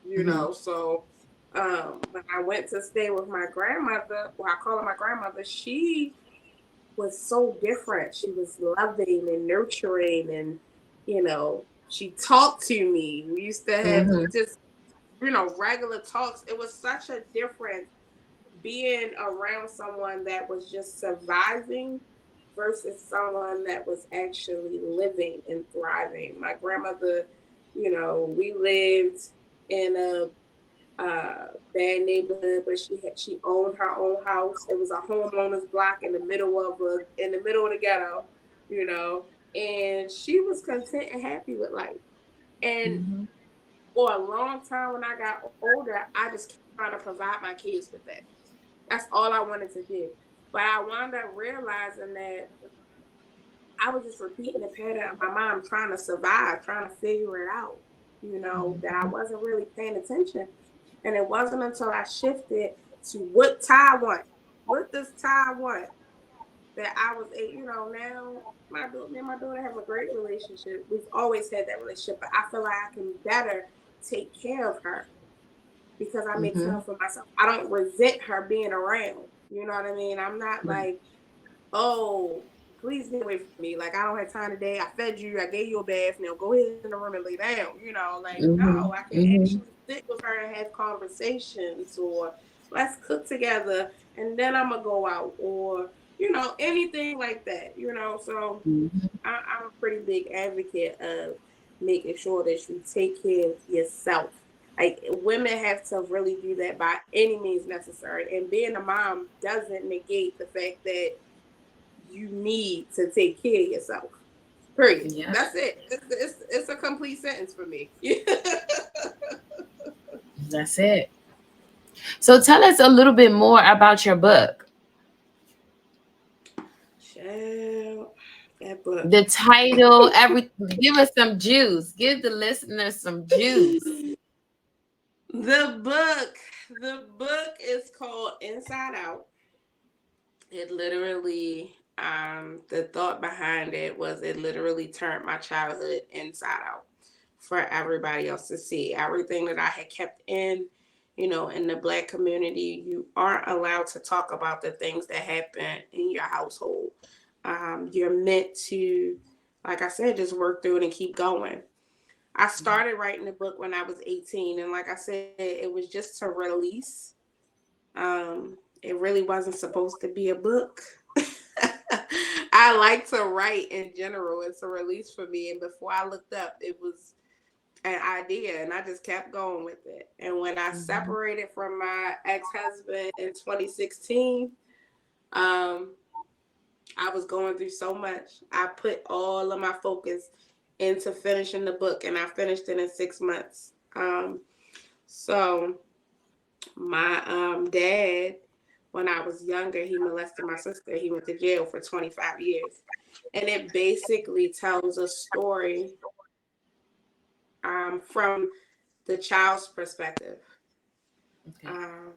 Mm-hmm. So when I went to stay with my grandmother, well, I call her my grandmother, she was so different. She was loving and nurturing, and she talked to me. We used to have Mm-hmm. just regular talks. It was such a difference being around someone that was just surviving versus someone that was actually living and thriving. My grandmother, we lived in a bad neighborhood, but she owned her own house. It was a homeowners block in the middle of the ghetto, you know, and she was content and happy with life. And Mm-hmm. for a long time, when I got older, I just kept trying to provide my kids with that. That's all I wanted to do. But I wound up realizing that I was just repeating the pattern of my mom trying to survive, trying to figure it out, that I wasn't really paying attention. And it wasn't until I shifted to what Ty want. What does Ty want? that I was, now me and my daughter have a great relationship. We've always had that relationship, but I feel like I can better take care of her because I make Mm-hmm. time for myself. I don't resent her being around. You know what I mean? I'm not like, oh, please get away from me. Like, I don't have time today. I fed you. I gave you a bath. Now go ahead in the room and lay down. Like, no, I can Mm-hmm. actually sit with her and have conversations, or let's cook together and then I'm going to go out, or, anything like that, So Mm-hmm. I'm a pretty big advocate of making sure that you take care of yourself. Like, women have to really do that by any means necessary. And being a mom doesn't negate the fact that you need to take care of yourself. Period. Yeah, That's it. It's a complete sentence for me. that's it. So tell us a little bit more about your book. Child, that book. The title, every give us some juice. Give the listeners some juice. The book. The book is called Inside Out. It literally, the thought behind it was it literally turned my childhood inside out for everybody else to see. Everything that I had kept in the Black community, you aren't allowed to talk about the things that happen in your household. You're meant to, like I said, just work through it and keep going. I started writing the book when I was 18, and like I said, it was just to release. It really wasn't supposed to be a book. I like to write in general. It's a release for me. And before I looked up, it was an idea, and I just kept going with it. And when I Mhm. separated from my ex-husband in 2016, um, I was going through so much. I put all of my focus into finishing the book, and I finished it in 6 months. So my dad, when I was younger, he molested my sister. He went to jail for 25 years. And it basically tells a story from the child's perspective. Okay. Um,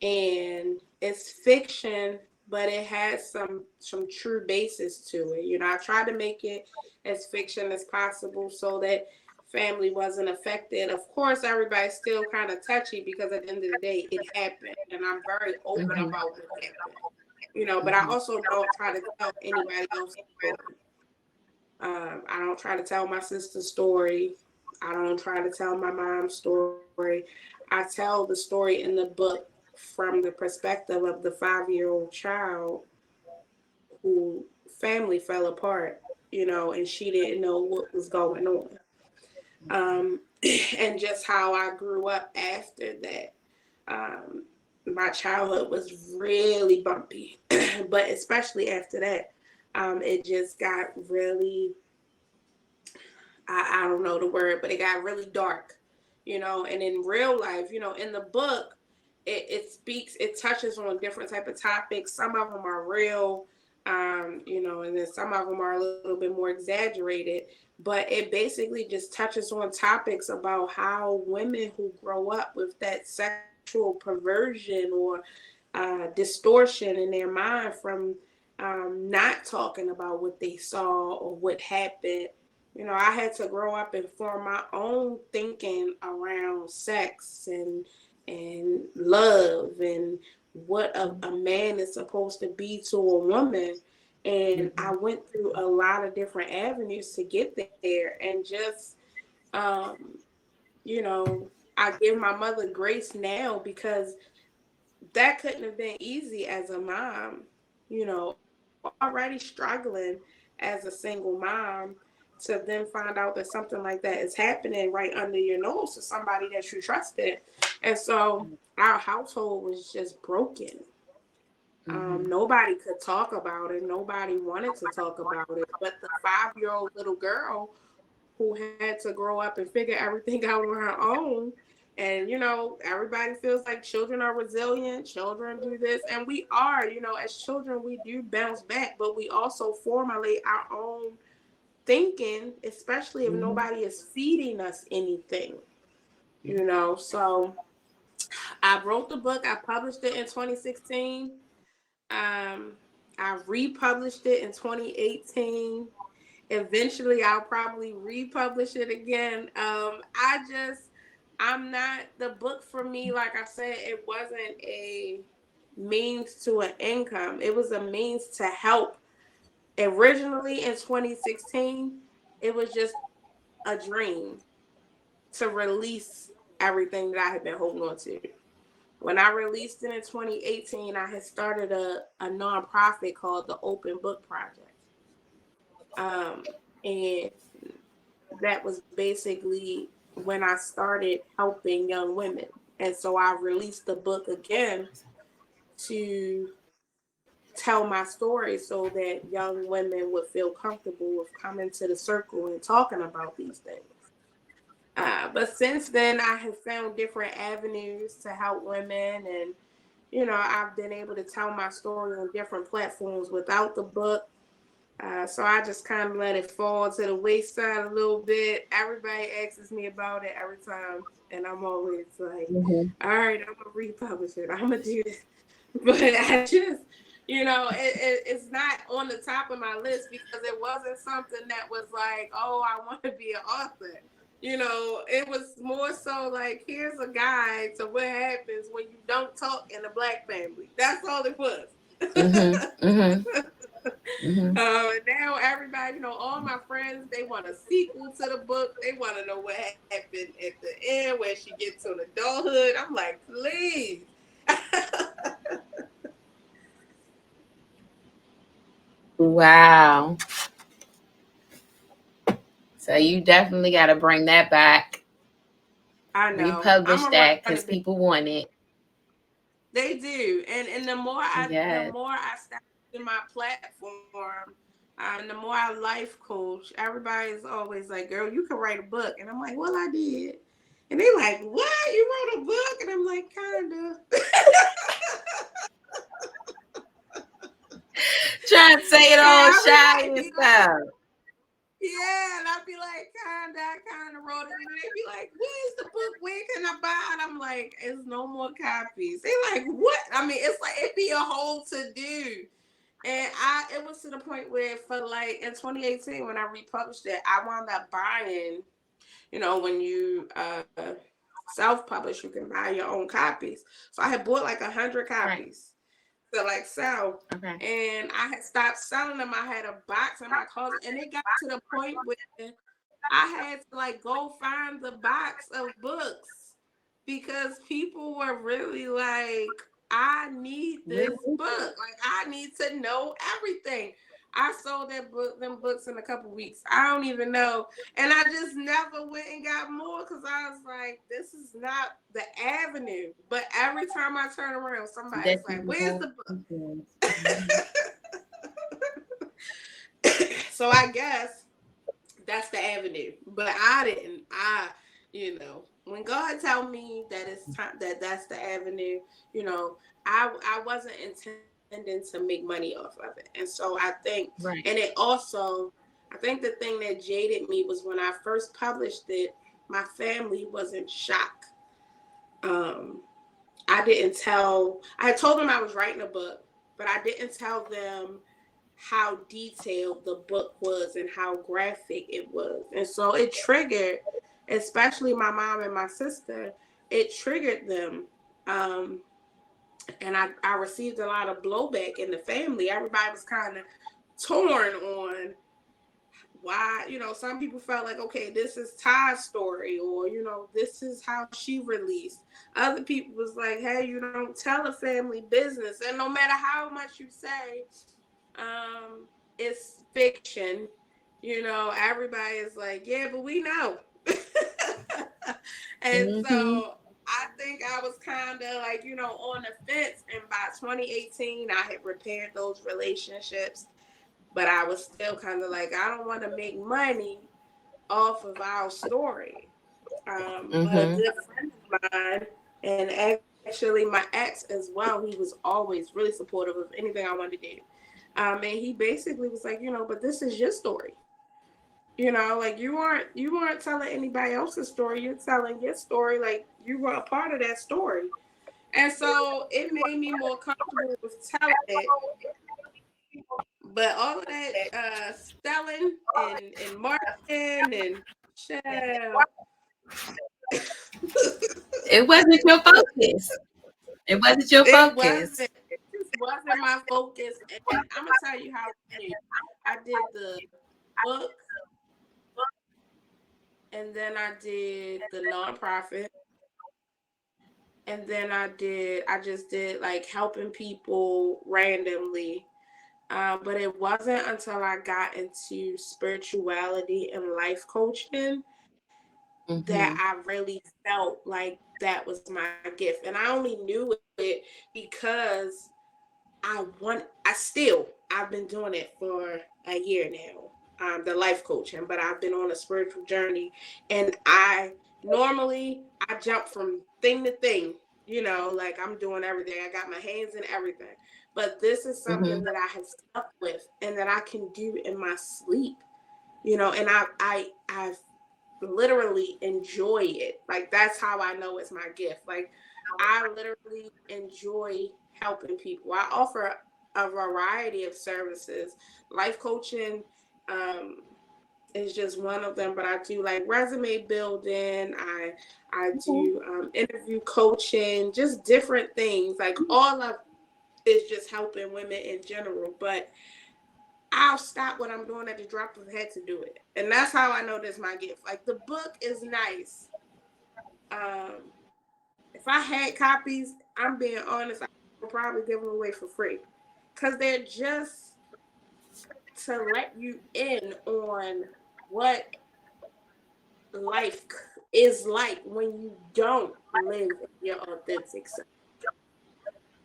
and it's fiction, but it has some true basis to it. I tried to make it as fiction as possible so that family wasn't affected. Of course, everybody's still kind of touchy because at the end of the day, it happened, and I'm very open Mhm. about what happened. But I Mhm. also don't try to tell anybody else's story. I don't try to tell my sister's story. I don't try to tell my mom's story. I tell the story in the book from the perspective of the 5-year-old child who family fell apart, and she didn't know what was going on. Um, and just how I grew up after that. Um, my childhood was really bumpy, but especially after that, it just got really, I don't know the word, but it got really dark, and in real life, in the book, it touches on different type of topics. Some of them are real, and then some of them are a little bit more exaggerated, but it basically just touches on topics about how women who grow up with that sexual perversion or distortion in their mind from not talking about what they saw or what happened. I had to grow up and form my own thinking around sex and love and what a man is supposed to be to a woman. And I Mhm. went through a lot of different avenues to get there. And just, um, I give my mother grace now because that couldn't have been easy as a mom, already struggling as a single mom to then find out that something like that is happening right under your nose to somebody that you trusted. And so our household was just broken. Mhm. Nobody could talk about it. Nobody wanted to talk about it. But the 5-year-old little girl who had to grow up and figure everything out on her own. And, everybody feels like children are resilient, children do this. And we are, as children, we do bounce back, but we also formulate our own thinking, especially if Mhm. nobody is feeding us anything. So I wrote the book, I published it in 2016. Um, I republished it in 2018. Eventually, I'll probably republish it again. I'm not the book for me. Like I said, it wasn't a means to an income. It was a means to help. Originally in 2016, it was just a dream to release everything that I had been holding on to. When I released it in 2018, I had started a nonprofit called the Open Book Project. And that was basically when I started helping young women. And so I released the book again to tell my story so that young women would feel comfortable with coming to the circle and talking about these things. But since then, I have found different avenues to help women, and I've been able to tell my story on different platforms without the book. So I just kind of let it fall to the wayside a little bit. Everybody asks me about it every time, and I'm always like, Mm-hmm. all right, I'm going to republish it. I'm going to do this. But I just, it's not on the top of my list because it wasn't something that was like, oh, I want to be an author. It was more so like, here's a guide to what happens when you don't talk in a Black family. That's all it was. Mm-hmm. Mm-hmm. Mm-hmm. Now everybody, all my friends, they want a sequel to the book. They want to know what happened at the end, where she gets to adulthood. I'm like, please. Wow. So you definitely got to bring that back, I know. I'm republish gonna run that it because back. people want it. They do, and the Yes. more I start in my platform, and the more I life coach, everybody's always like, "Girl, you can write a book," and I'm like, "Well, I did," and they like, "What? You wrote a book?" And I'm like, "Kinda." Trying to say it And all shy everybody and be like, stuff. yeah, and I'd be like, I kinda wrote it, and they'd be like, "Where's the book? Where can I buy it?" I'm like, "It's no more copies." They like, "What?" I mean, it's like it'd be a whole to do. And it was to the point where for like in 2018 when I republished it, I wound up buying, when you self-publish, you can buy your own copies. So I had bought like 100 Right. copies to like sell. Okay. And I had stopped selling them. I had a box in my closet. And it got to the point where I had to like go find the box of books because people were really like, I need this Really? book. Like I need to know everything. I sold them books in a couple weeks. I don't even know. And I just never went and got more because I was like, this is not the avenue. But every time I turn around, somebody's That like, you where's want the book? influence. Mhm. So I guess that's the avenue. But I didn't. When God told me that it's time that that's the avenue, I wasn't intending to make money off of it. And so I think, and Right. it also, I think the thing that jaded me was when I first published it, my family was in shock. Um, I told them I was writing a book, but I didn't tell them how detailed the book was and how graphic it was. And so it triggered, especially my mom and my sister, it triggered them. Um, and I received a lot of blowback in the family. Everybody was kind of torn on why, some people felt like, okay, this is Ty's story, or, this is how she released. Other people was like, hey, you don't tell a family business. And no matter how much you say, it's fiction, everybody is like, yeah, but we know. And Mm-hmm. so I think I was kind of like, on the fence. And by 2018, I had repaired those relationships, but I was still kind of like, I don't want to make money off of our story. But a Mm-hmm. good friend of mine, and actually my ex as well, he was always really supportive of anything I wanted to do. And he basically was like, but this is your story. Like you weren't telling anybody else's story. You're telling your story. Like you were a part of that story. And so it made me more comfortable with telling it. But all of that selling and marketing and child, It wasn't your focus. It wasn't your it wasn't. focus. It just wasn't my focus. And I'm gonna tell you how I did the book, and then I did the nonprofit, and then I just did like helping people randomly. But it wasn't until I got into spirituality and life coaching that Mm-hmm. I really felt like that was my gift. And I only knew it because I've been doing it for a year now. The life coaching, but I've been on a spiritual journey, and I jump from thing to thing, like I'm doing everything. I got my hands in everything. But this is something Mm-hmm. that I have stuck with and that I can do in my sleep, and I've literally enjoy it. Like that's how I know it's my gift. Like I literally enjoy helping people. I offer a variety of services. Life coaching um is just one of them, but I do like resume building. I do interview coaching, just different things. Like all of is just helping women in general. But I'll stop what I'm doing at the drop of a hat to do it. And that's how I know this is my gift. Like the book is nice. If I had copies, I'm being honest, I would probably give them away for free. Cause they're just to let you in on what life is like when you don't live your authentic self.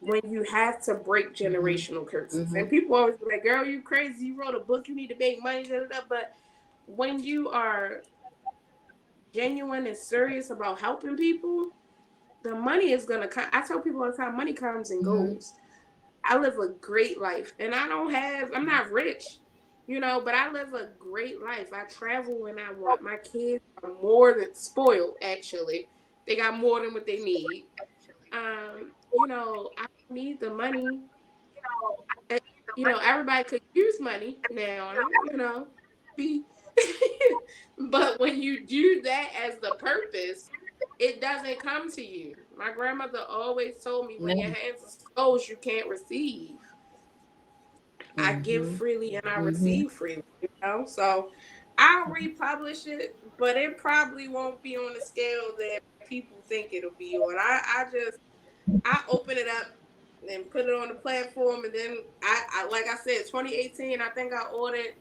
When you have to break Mm-hmm. generational curses. Mm-hmm. And people always be like, girl, you crazy. You wrote a book. You need to make money. Da, da, da. But when you are genuine and serious about helping people, the money is going to come. I tell people all the time, money comes and Mm-hmm. goes. I live a great life. And I'm not rich, but I live a great life. I travel when I want. My kids are more than spoiled, actually. They got more than what they need. I don't need the money. And, everybody could use money now, be, but when you do that as the purpose, it doesn't come to you. My grandmother always told me when your No. hands are closed, you can't receive. I give Mm-hmm. freely and I Mm-hmm. receive freely. So I'll republish it, but it probably won't be on the scale that people think it'll be on. I open it up and put it on the platform, and then I like I said, 2018. I think I ordered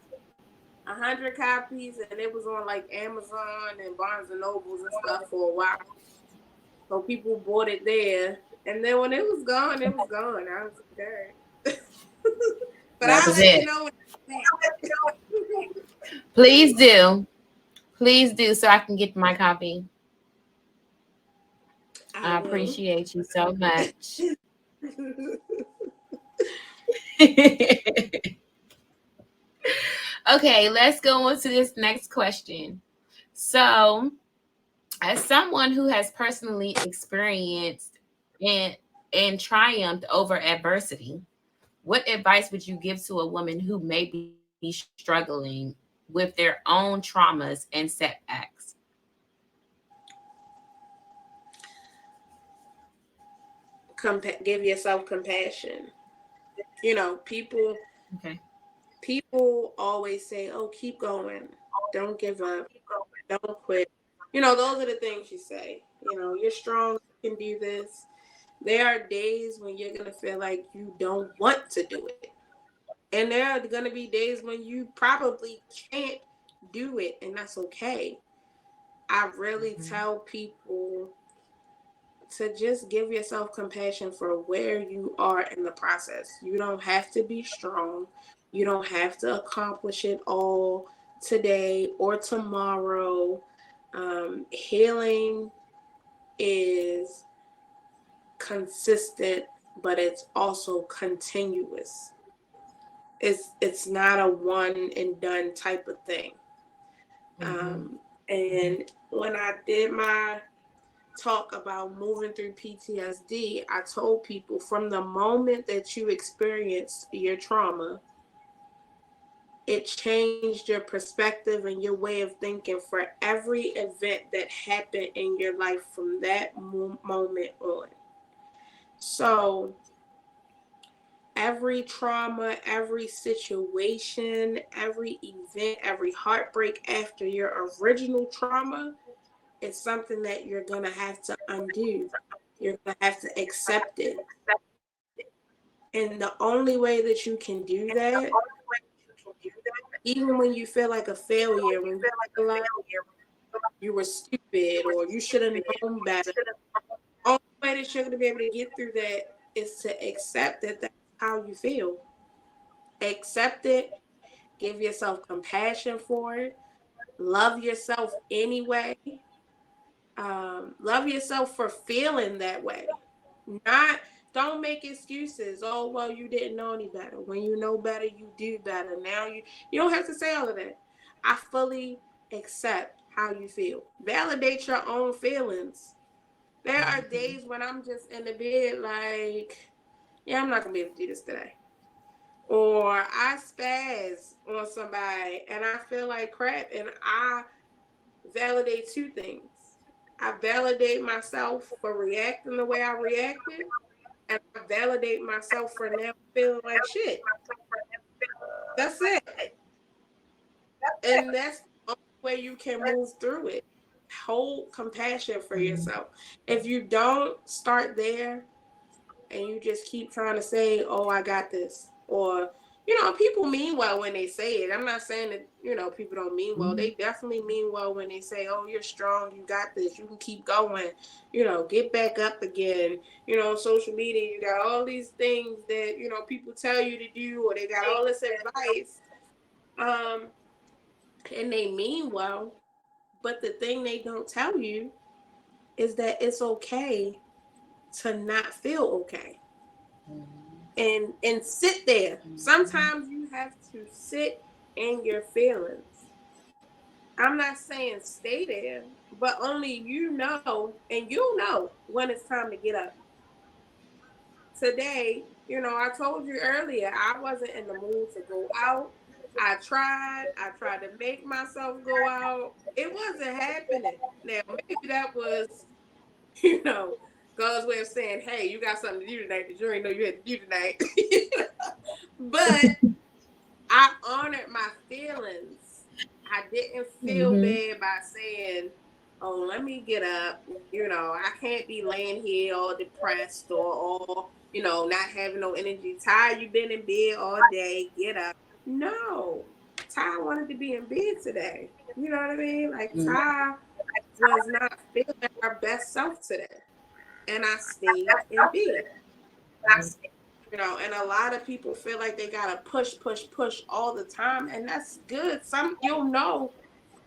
100 copies, and it was on like Amazon and Barnes and Nobles and stuff for a while. So people bought it there, and then when it was gone, it was gone. I was like, all right. But That I'll was let you it. know when it's back. Please do. Please do so I can get my copy. I I will. appreciate you so much. Okay, let's go on to this next question. So, as someone who has personally experienced and triumphed over adversity, what advice would you give to a woman who may be struggling with their own traumas and setbacks? Give yourself compassion. You know, Okay. people always say, "Oh, keep going. Don't give up. Don't quit." Those are the things you say. You're strong. You can do this. There are days when you're gonna feel like you don't want to do it, and there are gonna be days when you probably can't do it, and that's okay. I really Mhm. tell people to just give yourself compassion for where you are in the process. You don't have to be strong. You don't have to accomplish it all today or tomorrow. Healing is consistent, but it's also continuous. It's not a one and done type of thing. Mhm. And when I did my talk about moving through PTSD, I told people from the moment that you experienced your trauma, it changed your perspective and your way of thinking for every event that happened in your life from that moment on. So every trauma, every situation, every event, every heartbreak after your original trauma is something that you're going to have to undo. You're going to have to accept it. And the only way that you can do that, even when you feel like a failure, when you feel like you were stupid or you should have known better, the only way that you're going to be able to get through that is to accept that that's how you feel. Accept it, give yourself compassion for it, love yourself anyway. Love yourself for feeling that way. Not Don't make excuses. Oh well, you didn't know any better. When you know better, you do better. Now you don't have to say all of that. I fully accept how you feel. Validate your own feelings. There are days when I'm just in the bed like, yeah, I'm not gonna be able to do this today. Or I spaz on somebody and I feel like crap, and I validate two things. I validate myself for reacting the way I reacted, and I validate myself for now feeling like shit. That's it. And that's the only way you can move through it. Hold compassion for yourself. If you don't start there and you just keep trying to say, oh, I got this, or people mean well when they say it. I'm not saying that, people don't mean well. They definitely mean well when they say, oh, you're strong, you got this, you can keep going, get back up again. Social media, you got all these things that, people tell you to do, or they got all this advice. And they mean well, but the thing they don't tell you is that it's okay to not feel okay. And sit there. Sometimes you have to sit in your feelings. I'm not saying stay there, but only you know, and you'll know when it's time to get up. Today, I told you earlier, I wasn't in the mood to go out. I tried to make myself go out. It wasn't happening. Now, maybe that was, God's way of saying, hey, you got something to do tonight that you didn't know you had to do tonight. But I honored my feelings. I didn't feel bad by saying, oh, let me get up. I can't be laying here all depressed or all, not having no energy. Ty, you've been in bed all day. Get up. No. Ty wanted to be in bed today. You know what I mean? Like, Ty was not feeling her best self today. And I stayed in bed. And a lot of people feel like they gotta push all the time, and that's good. You'll know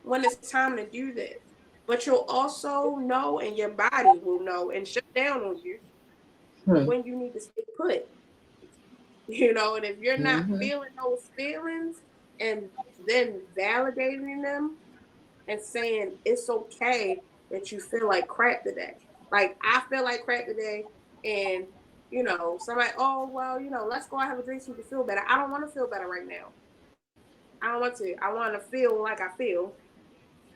when it's time to do that, but you'll also know, and your body will know and shut down on you when you need to stay put. And if you're not feeling those feelings and then validating them and saying it's okay that you feel like crap today. Like, I feel like crap today, and somebody, oh well, let's go out and have a drink so you can feel better. I don't want to feel better right now. I don't want to. I want to feel like I feel.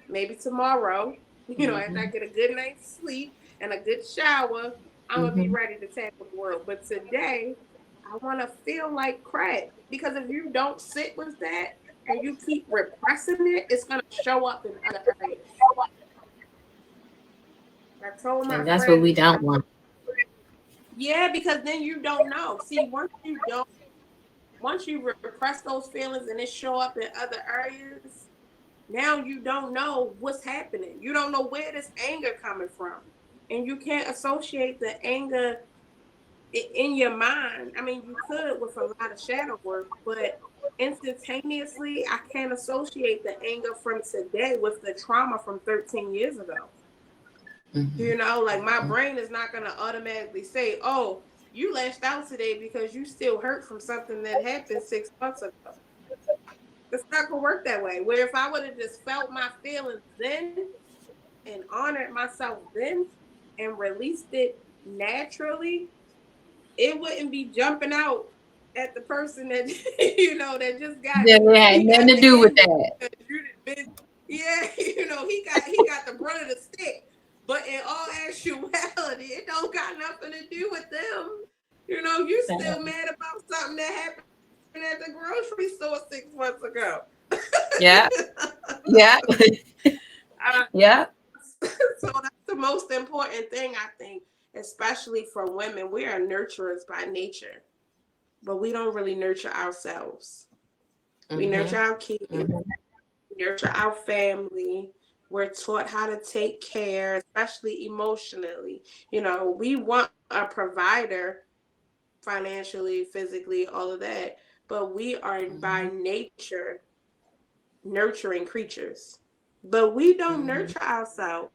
Maybe tomorrow, after I get a good night's sleep and a good shower, I'm gonna be ready to tackle the world. But today, I want to feel like crap, because if you don't sit with that and you keep repressing it, it's gonna show up in other areas. I told my And that's what friend, we don't want. yeah, because then you don't know. See, once you repress those feelings and it show up in other areas, now you don't know what's happening. You don't know where this anger coming from, and you can't associate the anger in your mind. I mean, you could with a lot of shadow work, but instantaneously, I can't associate the anger from today with the trauma from 13 years ago. Like, my brain is not going to automatically say, oh, you lashed out today because you still hurt from something that happened 6 months ago. It's not going to work that way. Where if I would have just felt my feelings then and honored myself then and released it naturally, it wouldn't be jumping out at the person that that just got Yeah, it had he nothing got to the do with end that. you done been, yeah, he got the brunt of the stick. But in all actuality, it don't got nothing to do with them. You still mad about something that happened at the grocery store 6 months ago. Yeah, yeah, uh, yeah. so that's the most important thing, I think, especially for women. We are nurturers by nature, but we don't really nurture ourselves. We nurture our kids, nurture our family. We're taught how to take care, especially emotionally. We want a provider financially, physically, all of that, but we are by nature nurturing creatures. But we don't nurture ourselves.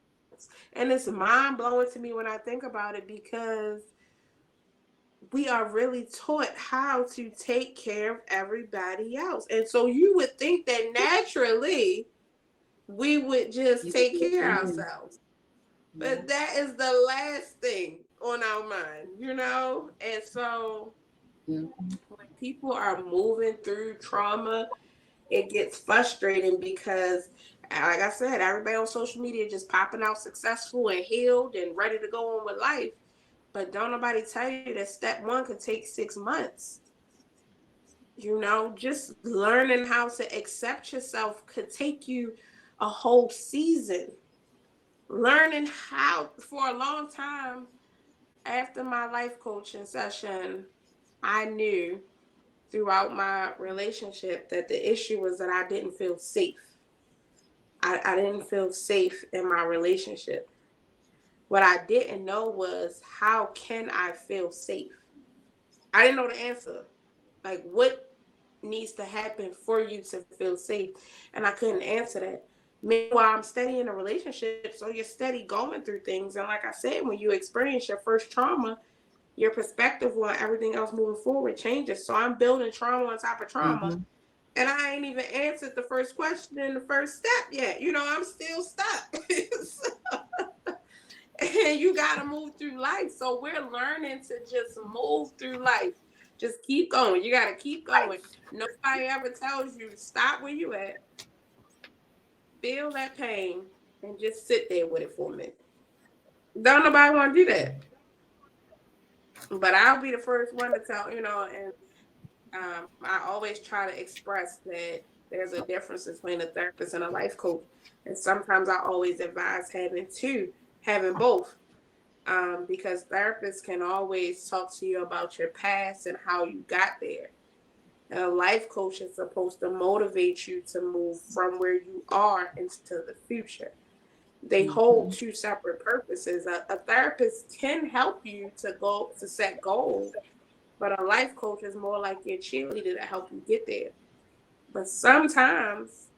And it's mind blowing to me when I think about it, because we are really taught how to take care of everybody else. And so you would think that naturally we would just take care of ourselves. But that is the last thing on our mind. And so when people are moving through trauma, it gets frustrating because, like I said, everybody on social media just popping out successful and healed and ready to go on with life. But don't nobody tell you that step one could take 6 months. Just learning how to accept yourself could take you a whole season. Learning how, for a long time after my life coaching session, I knew throughout my relationship that the issue was that I didn't feel safe. I didn't feel safe in my relationship. What I didn't know was, how can I feel safe? I didn't know the answer. Like, what needs to happen for you to feel safe? And I couldn't answer that. Meanwhile, I'm steady in a relationship, so you're steady going through things. And like I said, when you experience your first trauma, your perspective on everything else moving forward changes. So I'm building trauma on top of trauma. And I ain't even answered the first question in the first step yet. I'm still stuck. And you got to move through life. So we're learning to just move through life. Just keep going. You got to keep going. Nobody ever tells you, stop where you at, feel that pain, and just sit there with it for a minute. Don't nobody want to do that. But I'll be the first one to tell, and I always try to express that there's a difference between a therapist and a life coach. And sometimes I always advise having both. Because therapists can always talk to you about your past and how you got there. And a life coach is supposed to motivate you to move from where you are into the future. They hold two separate purposes. A therapist can help you to set goals, but a life coach is more like your cheerleader to help you get there. But sometimes,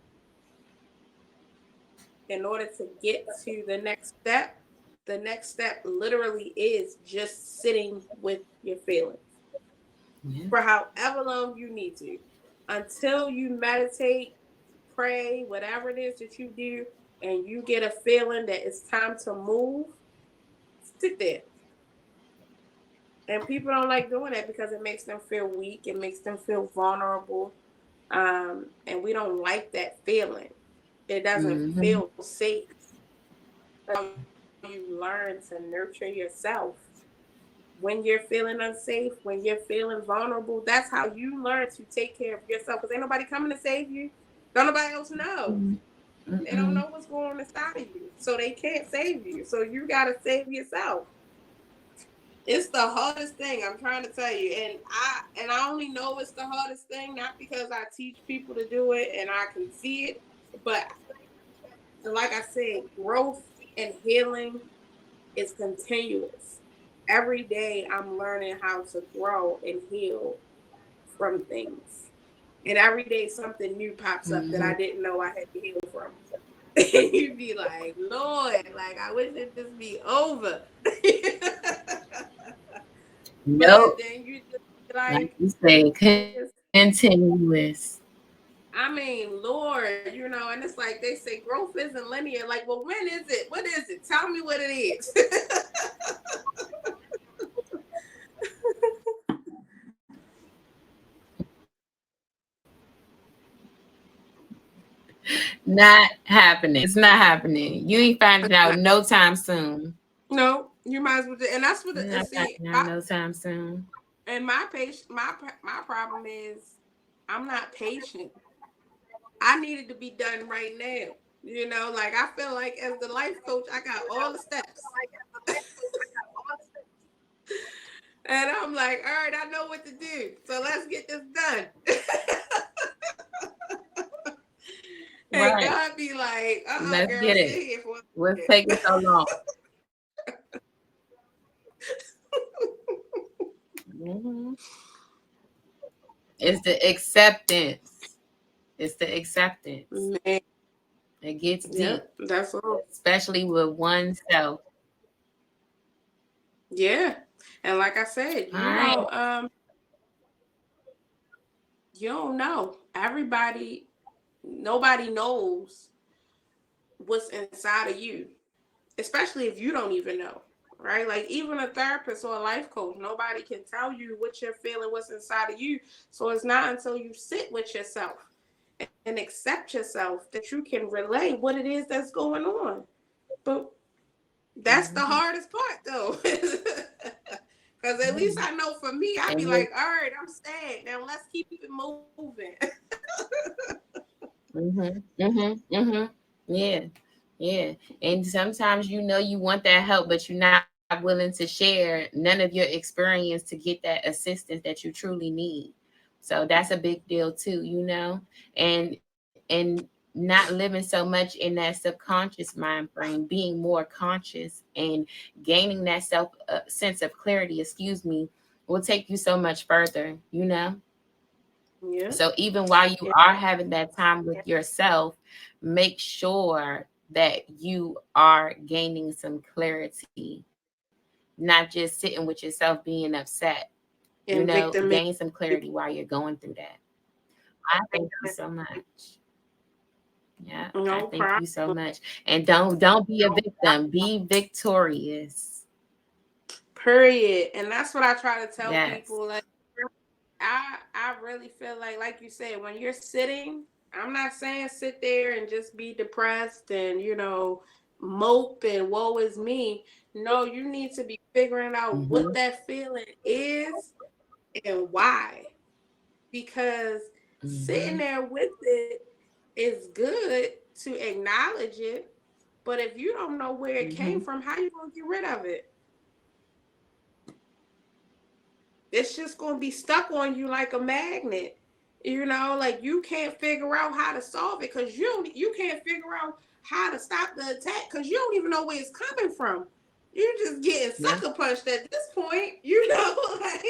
in order to get to the next step literally is just sitting with your feelings for however long you need to, until you meditate, pray, whatever it is that you do, and you get a feeling that it's time to move. Sit there. And people don't like doing that because it makes them feel weak. It makes them feel vulnerable. And we don't like that feeling. It doesn't feel safe. That's how you learn to nurture yourself. When you're feeling unsafe, when you're feeling vulnerable, that's how you learn to take care of yourself. Because ain't nobody coming to save you. Don't nobody else know. They don't know what's going on inside of you. So they can't save you. So you got to save yourself. It's the hardest thing, I'm trying to tell you. And I only know it's the hardest thing, not because I teach people to do it and I can see it, but like I said, growth and healing is continuous. Every day I'm learning how to grow and heal from things. And every day something new pops up that I didn't know I had to heal from. And you'd be like, Lord, like, I wish it just be over. But Nope. then you just Like like, you say, you just, continuous. I mean, Lord, and it's like they say growth isn't linear. Like, well, when is it? What is it? Tell me what it is. Not happening. It's not happening. You ain't finding out no time soon. No, you might as well. And that's what. And Not see, finding out no time soon. and my patient, my problem is, I'm not patient. I needed to be done right now. Like I feel like as the life coach, I got all the steps. And I'm like, all right, I know what to do. So let's get this done. And Right. God be like, Let's girl, get sit it. here for a What's minute. taking so long? Mhm. It's the acceptance. It's the acceptance. Man, It gets deep, yep, that's all. especially with oneself. Yeah. And like I said, All right. you don't know. Nobody knows what's inside of you, especially if you don't even know, right? Like even a therapist or a life coach, nobody can tell you what you're feeling, what's inside of you. So it's not until you sit with yourself and accept yourself that you can relate what it is that's going on. But that's the Mhm. hardest part though. Because at least I know for me, I'd be And like, all right, I'm sad. Now let's keep it moving. yeah, yeah. And sometimes you want that help, but you're not willing to share none of your experience to get that assistance that you truly need. So that's a big deal too. And not living so much in that subconscious mind frame, being more conscious and gaining that sense of clarity, will take you so much further. Yeah. So even while you are having that time with yourself, make sure that you are gaining some clarity, not just sitting with yourself being upset. And Gain victim. some clarity while you're going through that. I thank you so much. Yeah, I No thank you problem. so much. And don't be a victim. Be victorious. Period. And that's what I try to tell Yes. people. Like I really feel like you said, when you're sitting, I'm not saying sit there and just be depressed and mope and woe is me. No, you need to be figuring out Mm-hmm. what that feeling is and why. Because Mm-hmm. sitting there with it is good to acknowledge it, but if you don't know where it Mm-hmm. came from, how you gonna get rid of it? It's just gonna be stuck on you like a magnet. Like you can't figure out how to solve it because you can't figure out how to stop the attack because you don't even know where it's coming from. You're just getting Yeah. sucker punched at this point, like,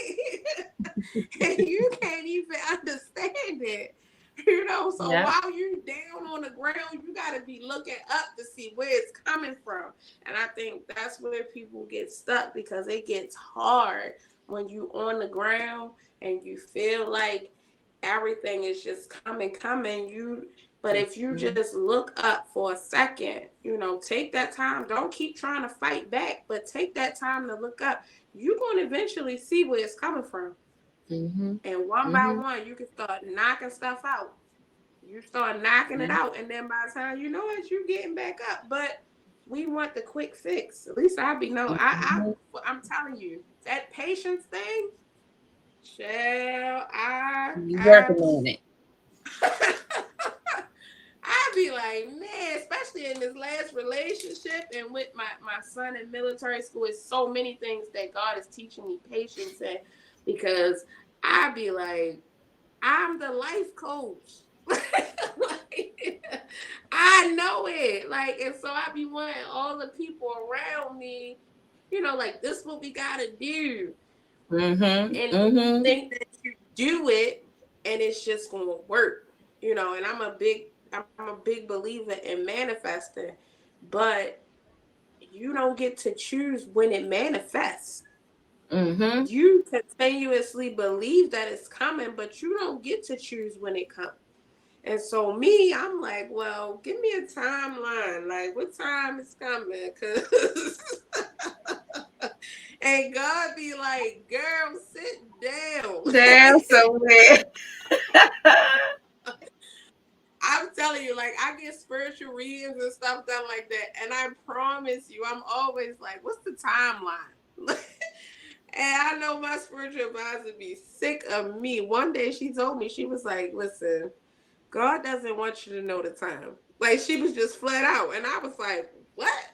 and you can't even understand it. So Yeah. while you're down on the ground, you got to be looking up to see where it's coming from. And I think that's where people get stuck because it gets hard when you on the ground and you feel like everything is just coming. But if you Mm-hmm. just look up for a second, take that time. Don't keep trying to fight back, but take that time to look up. You're going to eventually see where it's coming from. Mm-hmm. And one by Mm-hmm. one, you can start knocking stuff out. You start knocking it Yeah. out, and then by the time you know it, you're getting back up. But we want the quick fix. At least I be know. Mm-hmm. I'm telling you that patience thing. Shall I? You working on it. I be like, man, especially in this last relationship and with my son in military school, it's so many things that God is teaching me patience in because I be like, I'm the life coach. Like, I know it. Like, and so I be wanting all the people around me, like this what we gotta do. Mm-hmm. And you Mm-hmm. think that you do it and it's just gonna work. And I'm a big believer in manifesting, but you don't get to choose when it manifests. Mm-hmm. You continuously believe that it's coming, but you don't get to choose when it comes. And so me, I'm like, well, give me a timeline. Like, what time is coming? Cause and God be like, girl, sit down. Damn, so weird. I'm telling telling you, like, I get spiritual readings and stuff done like that. And I promise you, I'm always like, what's the timeline? And I know my spiritual advisor be sick of me. One day she told me, she was like, listen, God doesn't want you to know the time. Like, she was just flat out. And I was like, what?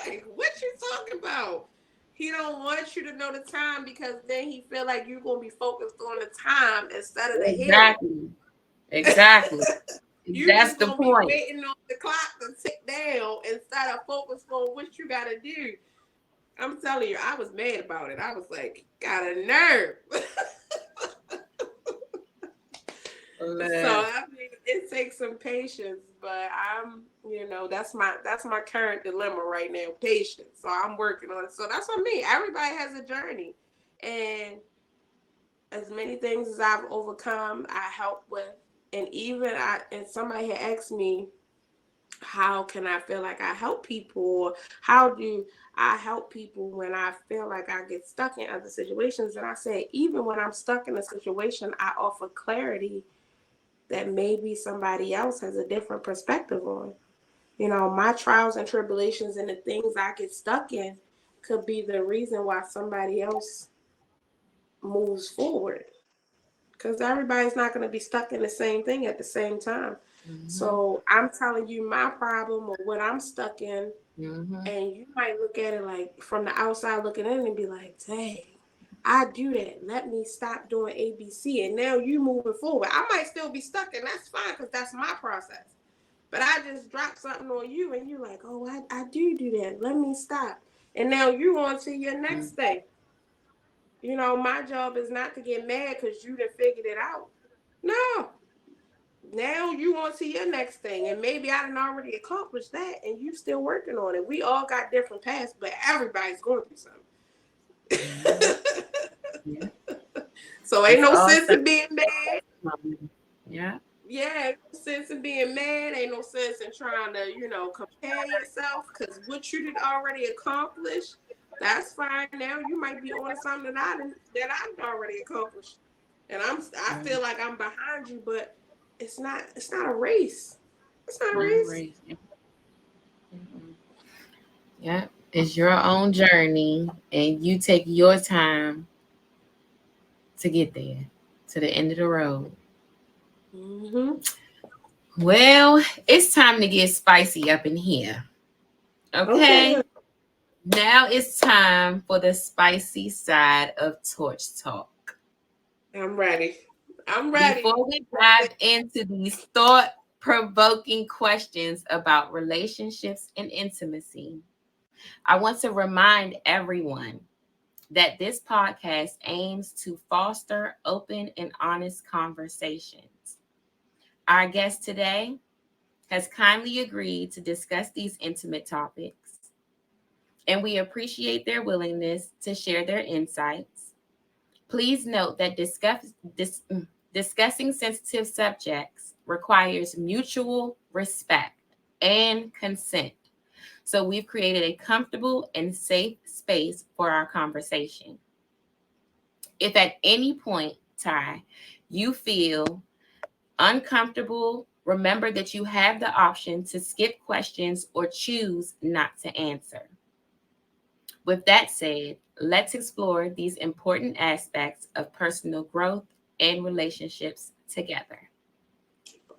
Like, what you talking about? He don't want you to know the time because then he feel like you're going to be focused on the time instead of the healing. Exactly. You That's just the going to be point. waiting on the clock to tick down instead of focused on what you got to do. I'm telling you, I was mad about it. I was like, got a nerve. So I mean, it takes some patience, but that's my current dilemma right now, patience. So I'm working on it. So that's what I mean. Everybody has a journey, and as many things as I've overcome, I help with. And somebody had asked me, how can I feel like I help people? Or how do I help people when I feel like I get stuck in other situations? And I say, even when I'm stuck in a situation, I offer clarity that maybe somebody else has a different perspective on. My trials and tribulations and the things I get stuck in could be the reason why somebody else moves forward. Because everybody's not going to be stuck in the same thing at the same time. Mm-hmm. So I'm telling you my problem or what I'm stuck in, and you might look at it like from the outside looking in and be like, dang, I do that. Let me stop doing ABC. And now you moving forward. I might still be stuck, and that's fine because that's my process. But I just dropped something on you, and you're like, oh, I do that. Let me stop. And now you on to your next thing. My job is not to get mad because you done figured it out. No. Now you on to your next thing. And maybe I done already accomplished that, and you still working on it. We all got different paths, but everybody's going through something. Yeah. So ain't no sense in being mad. Yeah. Yeah, ain't no sense in being mad. Ain't no sense in trying to, compare yourself because what you did already accomplish, that's fine. Now you might be on something that I've already accomplished. And I feel like I'm behind you, but it's not a race. It's not a race. Yeah. It's your own journey and you take your time to get there, to the end of the road. Mm-hmm. Well, it's time to get spicy up in here. Okay. Now it's time for the spicy side of Torch Talk. I'm ready. Before we dive into these thought-provoking questions about relationships and intimacy, I want to remind everyone that this podcast aims to foster open and honest conversations. Our guest today has kindly agreed to discuss these intimate topics, and we appreciate their willingness to share their insights. Please note that discussing sensitive subjects requires mutual respect and consent. So we've created a comfortable and safe space for our conversation. If at any point, Ty, you feel uncomfortable, remember that you have the option to skip questions or choose not to answer. With that said, let's explore these important aspects of personal growth and relationships together.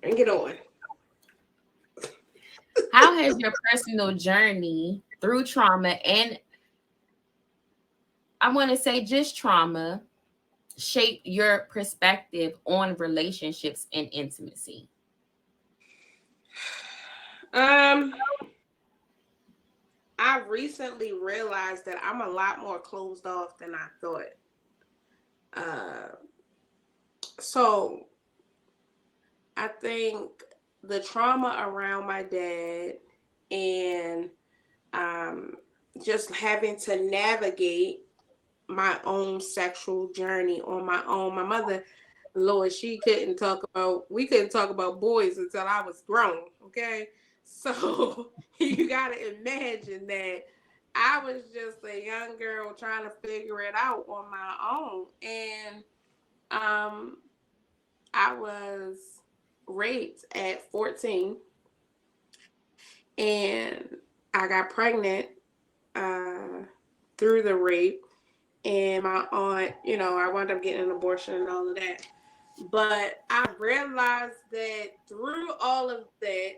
Bring it on. How has your personal journey through trauma, and I want to say just trauma, shape your perspective on relationships and intimacy? I recently realized that I'm a lot more closed off than I thought. So I think the trauma around my dad and just having to navigate my own sexual journey on my own. My mother, Lord, we couldn't talk about boys until I was grown. Okay. So you got to imagine that I was just a young girl trying to figure it out on my own. And I was raped at 14, and I got pregnant uh, through the rape. And my aunt, I wound up getting an abortion and all of that. But I realized that through all of that,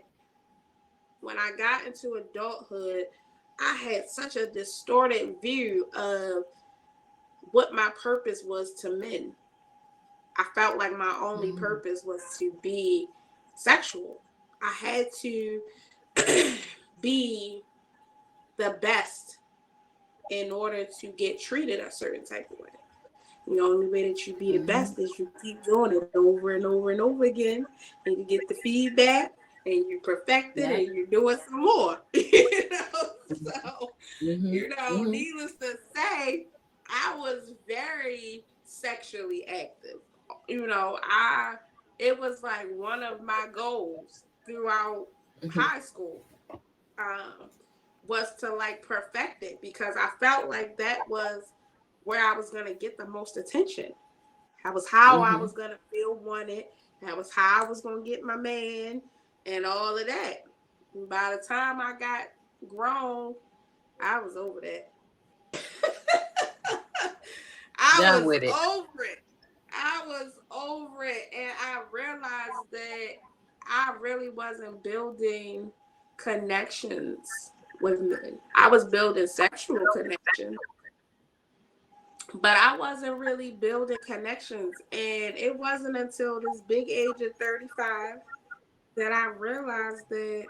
when I got into adulthood, I had such a distorted view of what my purpose was to men. I felt like my only purpose was to be sexual. I had to be the best in order to get treated a certain type of way. The only way that you be the best is you keep doing it over and over and over again, and you get the feedback, and you perfect it, and you do it some more. So, needless to say, I was very sexually active. It was like one of my goals throughout high school. Was to like perfect it, because I felt like that was where I was going to get the most attention. That was how I was going to feel wanted. That was how I was going to get my man and all of that. And by the time I got grown, I was over that. I was over it. I was over it. And I realized that I really wasn't building connections with men. I was building sexual connections, but I wasn't really building connections. And it wasn't until this big age of 35 that I realized that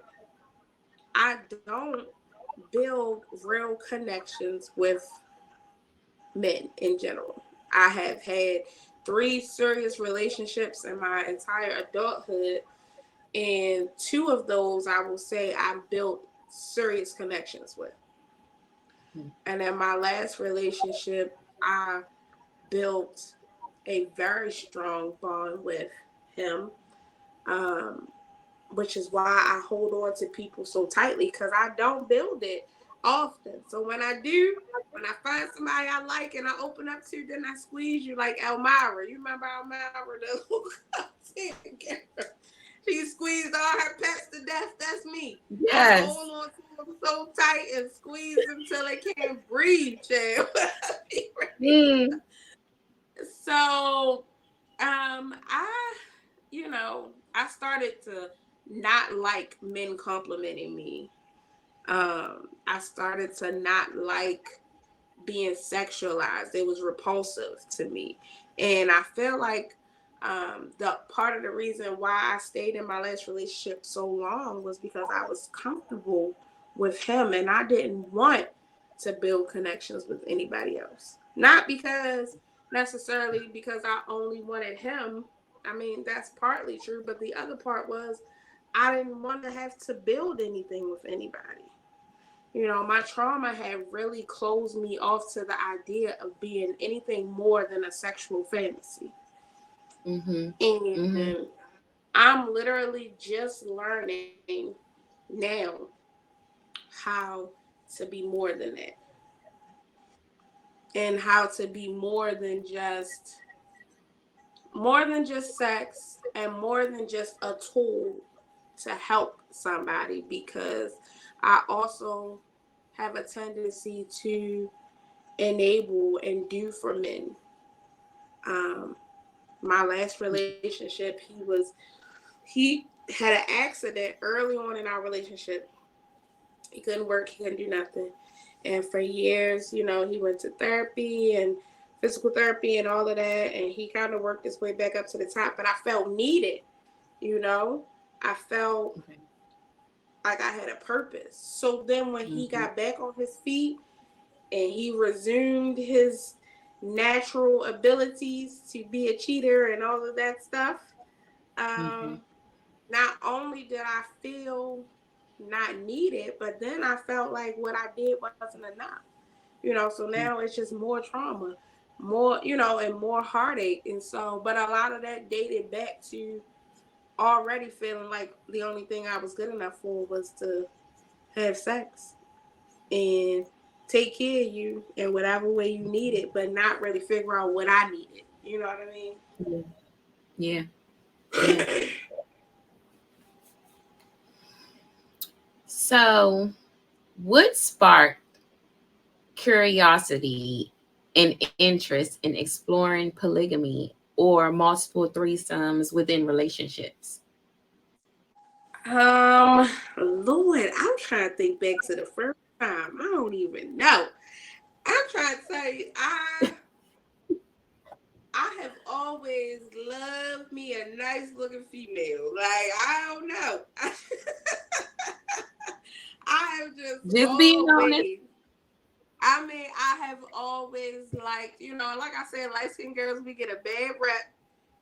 I don't build real connections with men in general. I have had 3 serious relationships in my entire adulthood, and 2 of those I will say I built serious connections with. And in my last relationship, I built a very strong bond with him, which is why I hold on to people so tightly, because I don't build it often. So when I do, when I find somebody I like and I open up to, then I squeeze you like Elmira. You remember Elmira, the little character? She squeezed all her pets to death. That's me. Yes. I hold on to them so tight and squeeze them till they can't breathe, champ. So, I started to not like men complimenting me. I started to not like being sexualized. It was repulsive to me. And I feel like the part of the reason why I stayed in my last relationship so long was because I was comfortable with him, and I didn't want to build connections with anybody else. Not because necessarily because I only wanted him. I mean, that's partly true, but the other part was I didn't want to have to build anything with anybody. My trauma had really closed me off to the idea of being anything more than a sexual fantasy. And I'm literally just learning now how to be more than that. And how to be more than just sex, and more than just a tool to help somebody, because I also have a tendency to enable and do for men. My last relationship, he had an accident early on in our relationship. He couldn't work, he couldn't do nothing. And for years, he went to therapy and physical therapy and all of that, and he kind of worked his way back up to the top, but I felt needed. I felt like I had a purpose. So then when he got back on his feet and he resumed his natural abilities to be a cheater and all of that stuff, not only did I feel not needed, but then I felt like what I did wasn't enough. So now it's just more trauma, more, and more heartache. And so, but a lot of that dated back to already feeling like the only thing I was good enough for was to have sex and take care of you in whatever way you need it, but not really figure out what I needed. You know what I mean? Yeah. So, what sparked curiosity and interest in exploring polygamy or multiple threesomes within relationships? Lord, I'm trying to think back to the first time. I don't even know. I'm trying to tell you, I have always loved me a nice looking female. Like, I don't know. I have just Just being honest. always, I mean, I have always liked, like I said, light skinned girls, we get a bad rep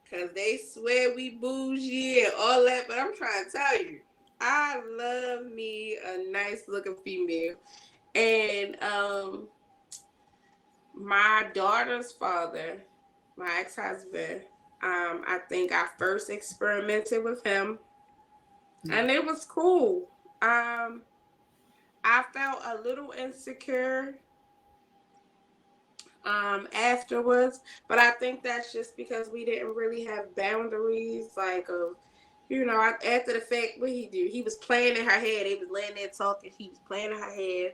because they swear we bougie and all that. But I'm trying to tell you, I love me a nice looking female. And my daughter's father, my ex-husband, I think I first experimented with him, and it was cool. I felt a little insecure afterwards, but I think that's just because we didn't really have boundaries, like of, after the fact, what he do? He was playing in her head. They was laying there talking. He was playing in her head.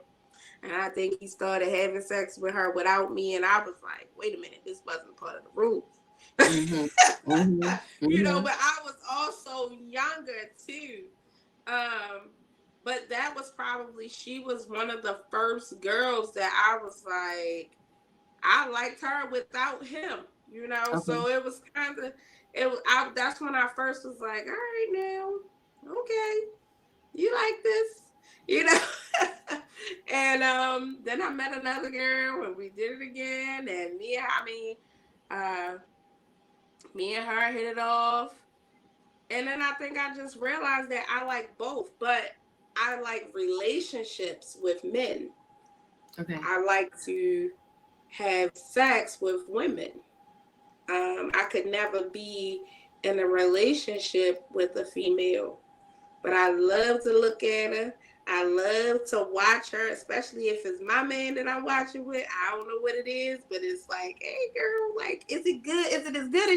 And I think he started having sex with her without me. And I was like, wait a minute, this wasn't part of the rules. Mm-hmm. Mm-hmm. Mm-hmm. But I was also younger too. But that was probably, she was one of the first girls that I was like, I liked her without him, Okay. So it was kind of, that's when I first was like, all right now, okay, you like this, and then I met another girl and we did it again, and me and her hit it off, and then I think I just realized that I like both, but I like relationships with men. Okay. I like to have sex with women. I could never be in a relationship with a female, but I love to look at her. I love to watch her, especially if it's my man that I'm watching with. I don't know what it is, but it's like, hey girl, like, is it good? Is it as good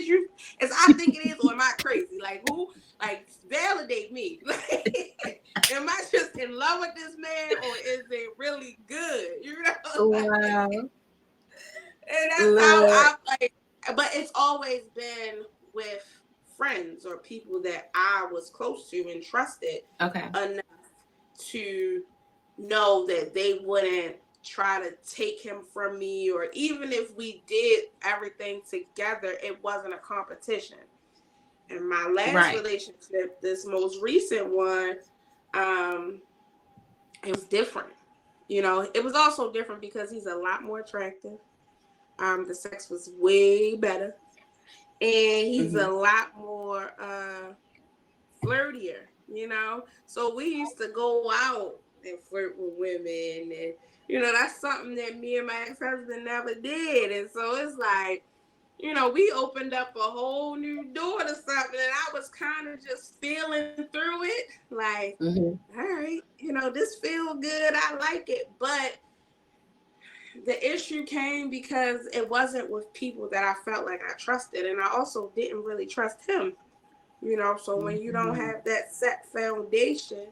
as I think it is, or am I crazy? Like, who? Like, validate me. Like, am I just in love with this man, or is it really good? Wow. And that's how Lord. I like. But it's always been with friends or people that I was close to and trusted Okay. enough to know that they wouldn't try to take him from me, or even if we did everything together, it wasn't a competition. And my last Right. relationship, this most recent one, um, it was different. It was also different because he's a lot more attractive. The sex was way better, and he's Mm-hmm. a lot more flirtier. So we used to go out and flirt with women, and that's something that me and my ex-husband never did. And so it's like, we opened up a whole new door to something, and I was kind of just feeling through it, like, Mm-hmm. all right, this feel good, I like it. But the issue came because it wasn't with people that I felt like I trusted, and I also didn't really trust him. So when you don't Mm-hmm. have that set foundation,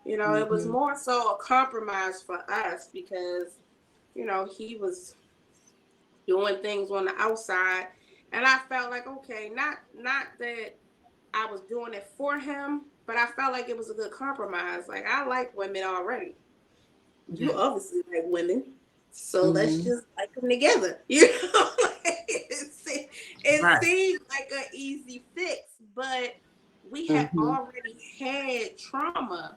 it was Mm-hmm. more so a compromise for us because, he was doing things on the outside, and I felt like, okay, not that I was doing it for him, but I felt like it was a good compromise. Like, I like women already. You Okay. obviously like women, so let's Mm-hmm. just like them together. It Right. seemed like an easy fix, but we had Mm-hmm. already had trauma,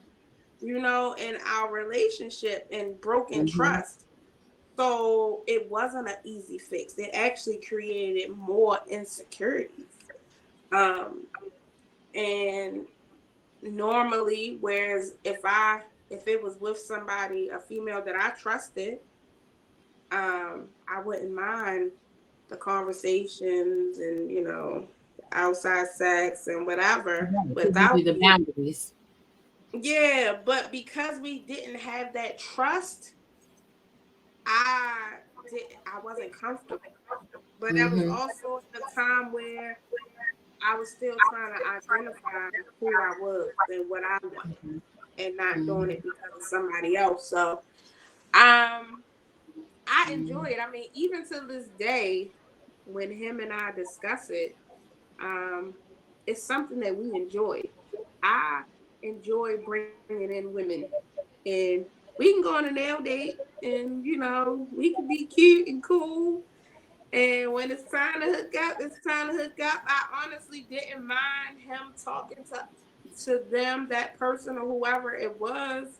in our relationship and broken Mm-hmm. trust. So it wasn't an easy fix. It actually created more insecurities. Um, and normally, whereas if it was with somebody, a female that I trusted, I wouldn't mind the conversations and, outside sex and whatever Right. To give you without the me. boundaries. Yeah, but because we didn't have that trust, I wasn't comfortable. But that was Mm-hmm. also a time where I was still trying to identify who I was and what I wanted. and not doing Mhm. it because of somebody else. So I enjoy it. I mean, even to this day, when him and I discuss it, um, it's something that we enjoy. I enjoy bringing in women, and we can go on a nail date, and we can be cute and cool. And when it's time to hook up, it's time to hook up. I honestly didn't mind him talking to them, that person or whoever it was.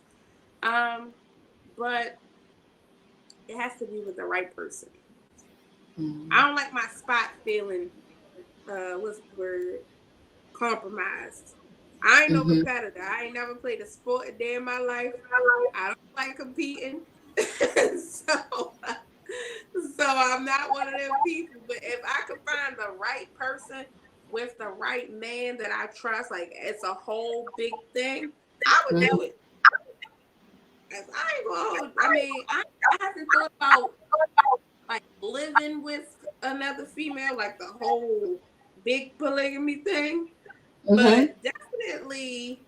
Um, but it has to be with the right person. I Mhm. don't like my spot feeling what's the word? Compromised. I ain't no Mhm. competitor. I ain't never played a sport a day in my life. I don't like competing. so I'm not one of them people. But if I could find the right person with the right man that I trust, like it's a whole big thing, I would Mhm. do it. 'Cause I ain't gonna. I mean, I haven't thought about like living with another female, like the whole big polygamy thing, Mhm. but definitely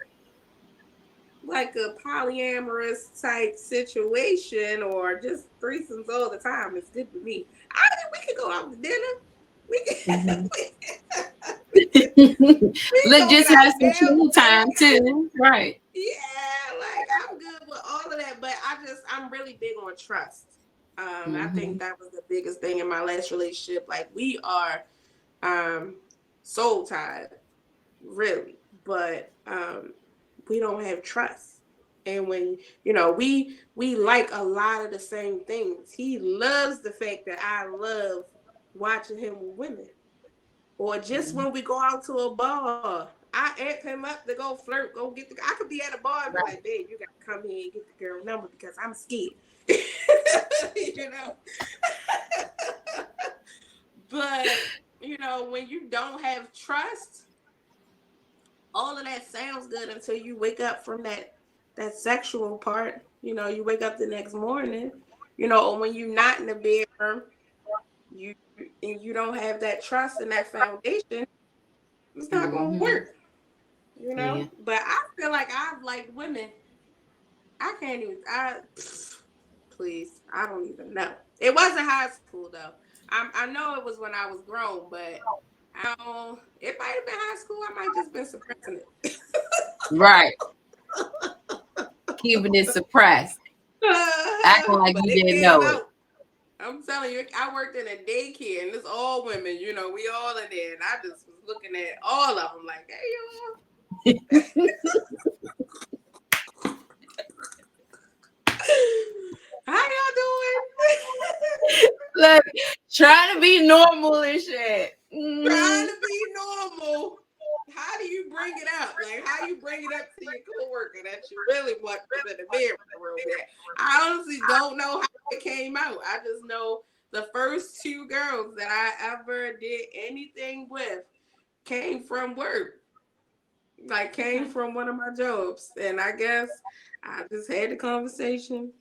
like a polyamorous type situation or just threesomes all the time is good with me. I think we could go out to dinner. We can, Mhm. we Let's go get just our have some nails chill done. time too. Right. Yeah, like I'm good with all of that, but I'm really big on trust. I think Mhm. that was the biggest thing in my last relationship. Like we are um soul tied, really, but we don't have trust. And when we like a lot of the same things. He loves the fact that I love watching him with women. Or just Mhm. when we go out to a bar, I amp him up to go flirt, go get the. I could be at a bar and be Right. like, "Babe, you gotta come here and get the girl number because I'm scared." you know. But when you don't have trust, all of that sounds good until you wake up from that sexual part. You wake up the next morning. Or when you're not in the bedroom, you and you don't have that trust and that foundation, it's not gonna Mhm. work. Yeah. But I feel like I've liked women. I can't even. Please, I don't even know. It wasn't high school though. I know it was when I was grown, but I don't. It might have been high school. I might just been suppressing it. Right. Keeping it suppressed, acting like but you it didn't came know it. out. I'm telling you, I worked in a daycare, and it's all women. We all in there, and I just was looking at all of them like, "Hey, y'all, how y'all doing?" Look, trying to be normal and shit. Trying Mhm. to be normal. How do you bring it up? Like, how you bring it up to your coworker that you really want them in the bedroom real bad? I honestly don't know how it came out. I just know the first two girls that I ever did anything with came from work. Like, came Okay. from one of my jobs. And I guess I just had the conversation.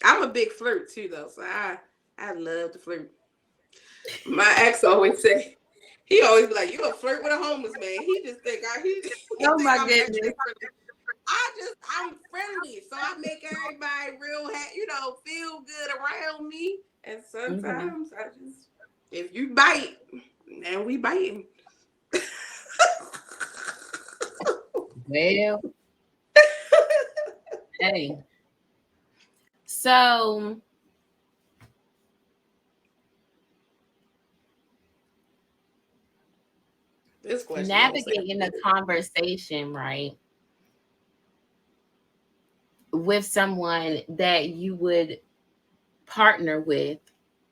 I'm a big flirt too, though. So I love to flirt. My ex always say, he always be like, "You a flirt with a homeless man." He just think he Oh think my I'm extra goodness. friendly. I'm friendly, so I make everybody real happy, feel good around me. And Okay. sometimes I just, if you bite, then we biting. Well, hey. So This question gonna say, navigating a conversation, right, with someone that you would partner with,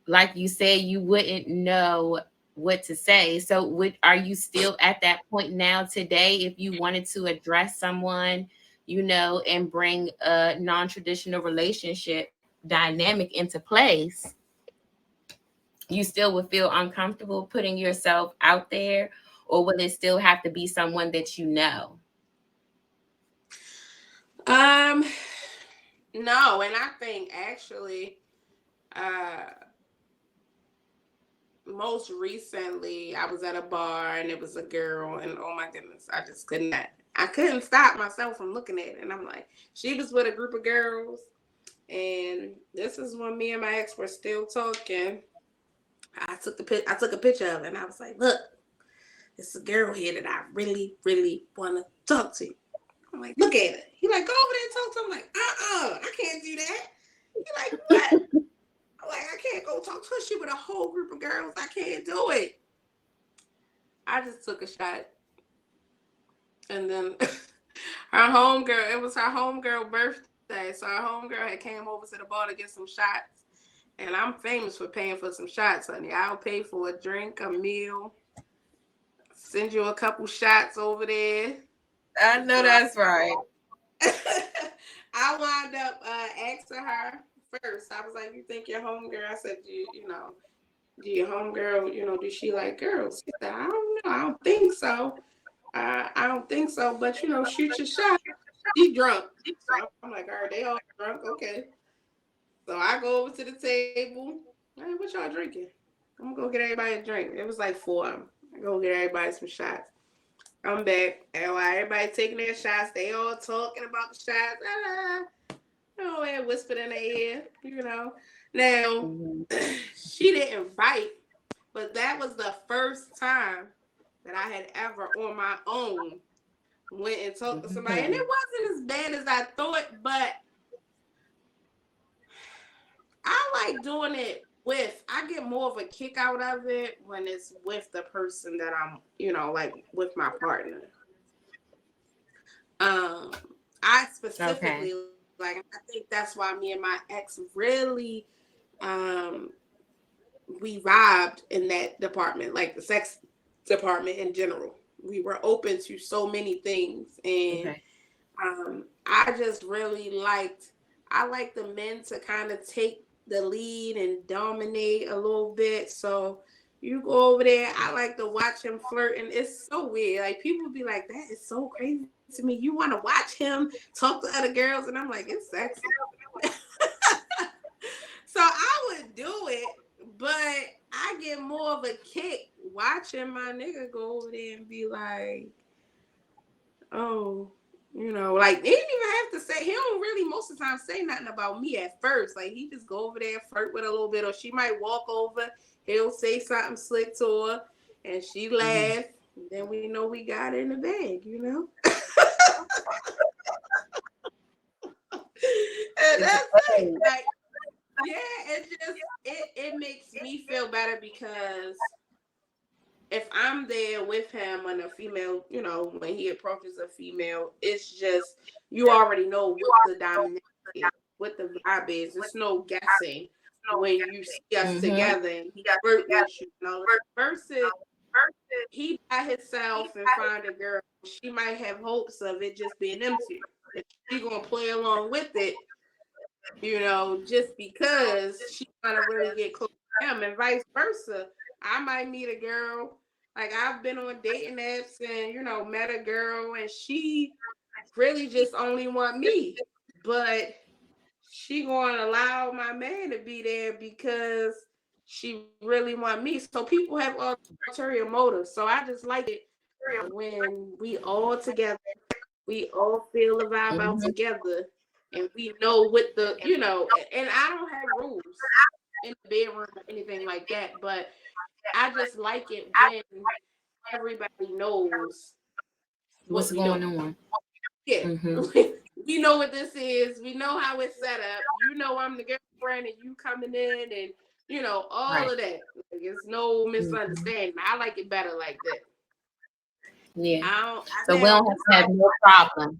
like you said, you wouldn't know what to say. So are you still at that point now today if you wanted to address someone, and bring a non-traditional relationship dynamic into place, you still would feel uncomfortable putting yourself out there, or would it still have to be someone that you know? um, no, and I think actually, uh, most recently I was at a bar and it was a girl, and oh my goodness, I just could not. I couldn't stop myself from looking at it. And I'm like, she was with a group of girls. And this is when me and my ex were still talking. I took a picture of it, and I was like, look, it's a girl here that I really, really want to talk to. I'm like, look at it. He like, go over there and talk to him. I'm like, I can't do that. He like, what? I'm like, I can't go talk to her. She with a whole group of girls. I can't do it. I just took a shot. And then her homegirl, it was her homegirl birthday. So her homegirl had came over to the bar to get some shots. And I'm famous for paying for some shots, honey. I'll pay for a drink, a meal, send you a couple shots over there. I know that's right. I wound up asking her first. I was like, you think your homegirl? I said, do your homegirl, does she like girls? She said, I don't know. I don't think so. I don't think so. But, shoot your shot. She drunk. So I'm like, all right, they all drunk. Okay. So I go over to the table. Hey, what y'all drinking? I'm going to go get everybody a drink. It was like 4 of them. I go get everybody some shots. I'm back. And while everybody taking their shots, they all talking about the shots. And whispered in their ear, Now, she didn't bite, but that was the first time that I had ever on my own went and talked to somebody. And it wasn't as bad as I thought, but I like doing it I get more of a kick out of it when it's with the person that I'm, like with my partner. I specifically, I think that's why me and my ex really, we vibed in that department, like the sex department in general. We were open to so many things. And I just really I like the men to kind of take the lead and dominate a little bit. So you go over there, I like to watch him flirt, and it's so weird. Like, people be like, that is so crazy to me. You want to watch him talk to other girls? And I'm like, it's sexy. So I would do it, but I get more of a kick watching my nigga go over there and be like, oh, like, he didn't even have to say, he don't really most of the time say nothing about me at first. Like, he just go over there, flirt with a little bit, or she might walk over, he'll say something slick to her, and she laugh. Then we know we got it in the bag, And that's it. Like, yeah, it makes me feel better, because if I'm there with him and a female, when he approaches a female, it's just, you already know what the dynamic is, what the vibe is. It's no guessing when you see us together and he flirt with you. Versus he by himself and find a girl, she might have hopes of it just being them two. And she's going to play along with it, just because she's going to really get close to him, and vice versa. I might meet a girl, like, I've been on dating apps and, met a girl, and she really just only want me, but she going to allow my man to be there because she really want me. So people have ulterior motives. So I just like it when we all together, we all feel the vibe out together, and we know what the, and I don't have rules in the bedroom or anything like that, but I just like it when everybody knows what's going on. Yeah. We know what this is. We know how it's set up. I'm the girlfriend, and you coming in, and all of that. Like, it's no misunderstanding. I like it better like that. Yeah. So we don't have to have no problem.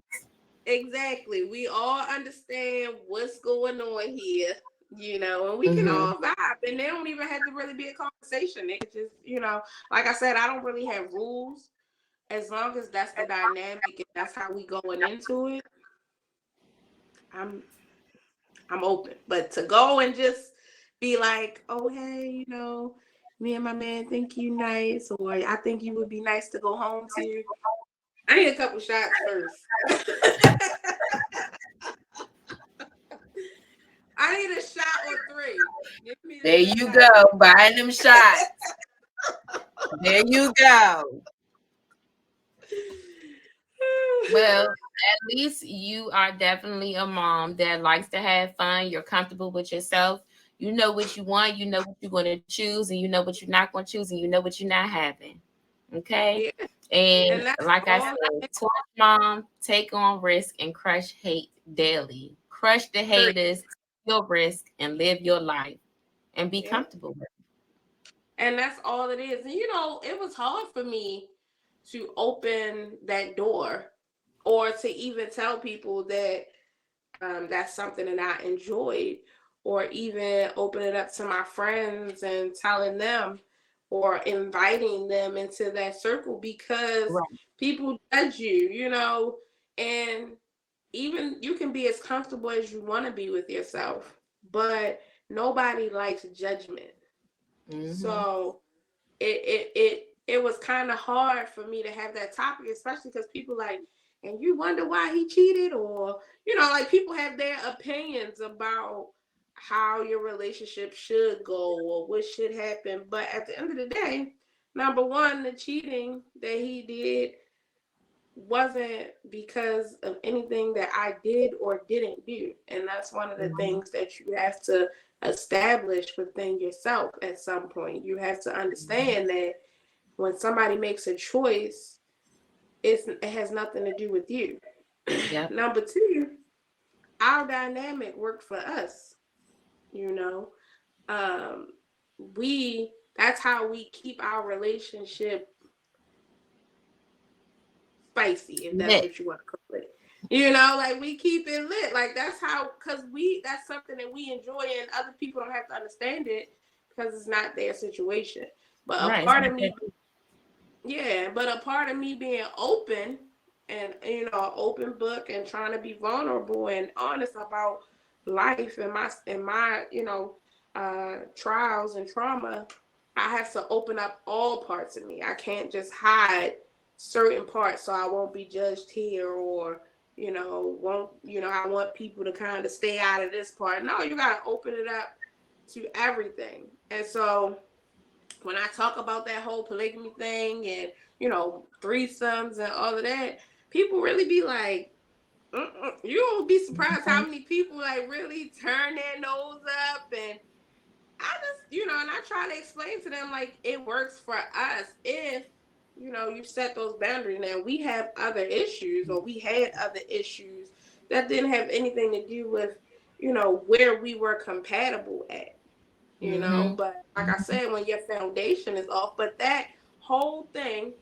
Exactly. We all understand what's going on here, and we can all vibe, and there don't even have to really be a conversation. It just, like I said, I don't really have rules. As long as that's the dynamic and that's how we going into it, I'm open. But to go and just be like, oh, hey, me and my man think you nice, or I think you would be nice to go home to. I need a couple shots first. I need a shot or 3. There you go, buying them shots. There you go. Well, at least you are definitely a mom that likes to have fun. You're comfortable with yourself. You know what you want. You know what you're going to choose, and you know what you're not going to choose, and you know what you're not having. Okay. Yeah, And and that's like I all. said, torch mom, take on risk and crush hate daily. Crush the Period. haters, your risk, and live your life and be Yeah, comfortable with and that's all it is. And it was hard for me to open that door, or to even tell people that that's something that I enjoyed, or even open it up to my friends and telling them or inviting them into that circle, it. because Right. people judge you, and even you can be as comfortable as you want to be with yourself, but nobody likes judgment. Mm-hmm. So it was kind of hard for me to have that topic, especially because people like, and you wonder why he cheated, or like people have their opinions about how your relationship should go or what should happen. But at the end of the day, number one, the cheating that he did wasn't because of anything that I did or didn't do. And that's one of the Mm-hmm. things that you have to establish within yourself at some point. You have to understand that when somebody makes a choice, it has nothing to do with you. Yep. Number two, our dynamic worked for us, you know. Um, we that's how we keep our relationship spicy, if that's Lit. what you want to call it. Like we keep it lit. Like that's how, because that's something that we enjoy, and other people don't have to understand it because it's not their situation. But a Right. It's part not of me, that. yeah, but a part of me being open, and open book, and trying to be vulnerable and honest about life and my trials and trauma. I have to open up all parts of me. I can't just hide certain parts so I won't be judged here, or won't I want people to kind of stay out of this part. No, you got to open it up to everything. And so when I talk about that whole polygamy thing, and threesomes and all of that, people really be like, you won't be surprised how many people like really turn their nose up. And I just, and I try to explain to them, like, it works for us if you set those boundaries. Now we have other issues, or we had other issues that didn't have anything to do with where we were compatible at. Mm-hmm. But like I said, when your foundation is off, but that whole thing,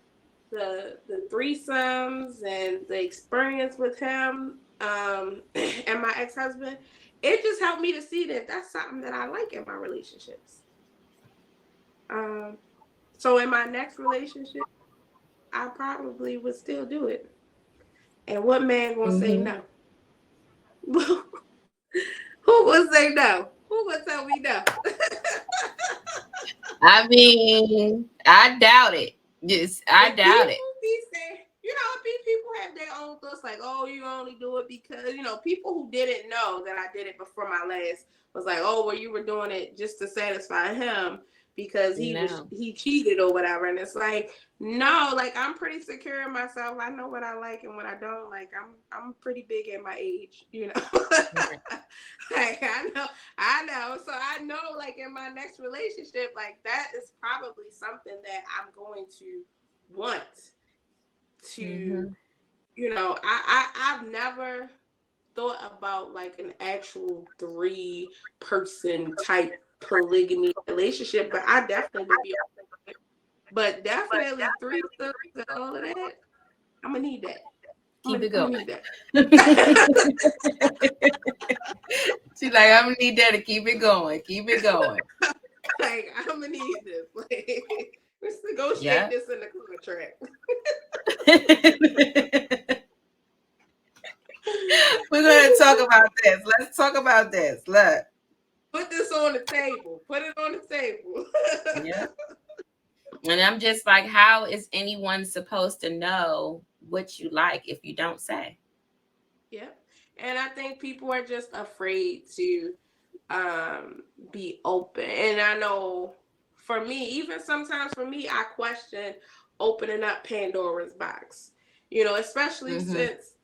the threesomes and the experience with him, and my ex-husband, it just helped me to see that that's something that I like in my relationships. um so in my next relationship, I probably would still do it. And what man gonna say Mm-hmm. no? Who gonna say no? Who gonna tell me no? I mean, I doubt it. Yes, I And doubt people it. be saying, people have their own thoughts, like, oh, you only do it because, people who didn't know that I did it before my last was like, oh, well, you were doing it just to satisfy him because No. he cheated or whatever. And it's like, no, like, I'm pretty secure in myself. I know what I like and what I don't like. I'm pretty big at my age, Right. Like, I know. So I know, like, in my next relationship, like, that is probably something that I'm going to want to, Mm-hmm. I've never thought about like an actual three-person type polygamy relationship, but I definitely would be open to it. But definitely threesomes and all of that, I'm gonna need that. Keep it I'm going. gonna need that. She's like, I'm gonna need that to keep it going. Keep it going. Like, I'm gonna need this. Like, let's negotiate Yeah. this in the contract. We're gonna talk about this. Let's talk about this. Look. Put this on the table. Put it on the table. Yeah. And I'm just like, how is anyone supposed to know what you like if you don't say? Yeah. And I think people are just afraid to be open. And I know for me, even sometimes for me, I question opening up Pandora's box. Especially Mm-hmm. since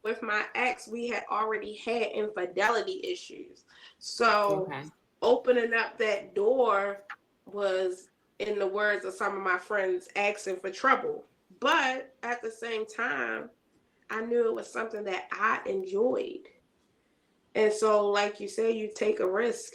with my ex, we had already had infidelity issues. So Okay. opening up that door was, in the words of some of my friends, asking for trouble. But at the same time, I knew it was something that I enjoyed. And so, like you said, you take a risk.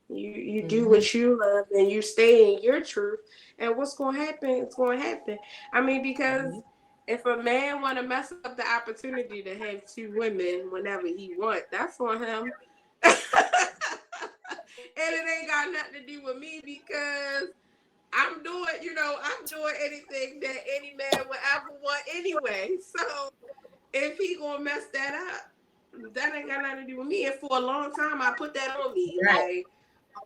You do Mm-hmm. what you love and you stay in your truth. And what's gonna happen? It's gonna happen. I mean, because if a man wanna mess up the opportunity to have two women whenever he want, that's on him. And it ain't got nothing to do with me because I'm doing anything that any man would ever want anyway. So if he gonna mess that up, that ain't got nothing to do with me. And for a long time, I put that on me. Right. Like,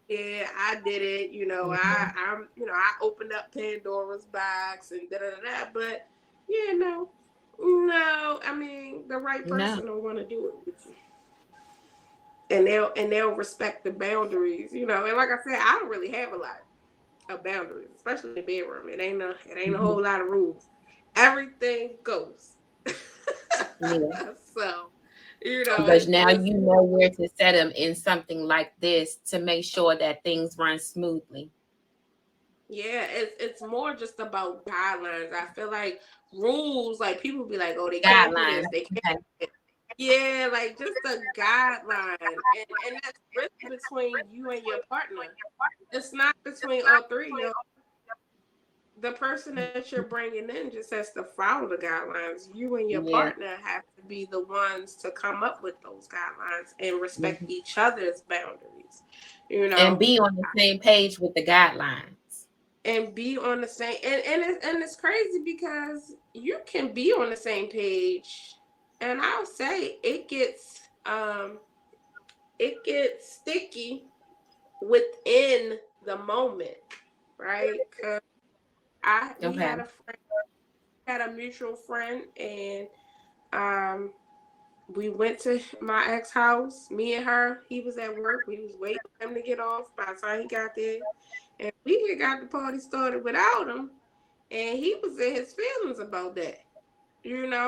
yeah, I did it. Mm-hmm. I opened up Pandora's box and da da da. But yeah, no. I mean, the right No. person don't want to do it with you, and they'll respect the boundaries. And like I said, I don't really have a lot of boundaries, especially in the bedroom. It ain't a Mm-hmm. whole lot of rules. Everything goes. Yeah. So, Because now it's you know where to set them in something like this to make sure that things run smoothly. yeah, it's more just about guidelines. I feel like rules, like people be like, oh, they can't do Guidelines. this, they can't. Okay. Yeah, like just a guideline, and that's really between you and your partner. It's not between all three of you. The person that you're bringing in just has to follow the guidelines. You and your Yeah. partner have to be the ones to come up with those guidelines and respect Mhm. each other's boundaries, you And know, be on the same page with the guidelines. and be on the same. And it's crazy because you can be on the same page, and I'll say it gets sticky within the moment, right? Because I we Okay. had a friend, had a mutual friend, and um we went to my ex house. Me and her. He was at work. We was waiting for him to get off. By the time he got there, and we had got the party started without him, and he was in his feelings about that.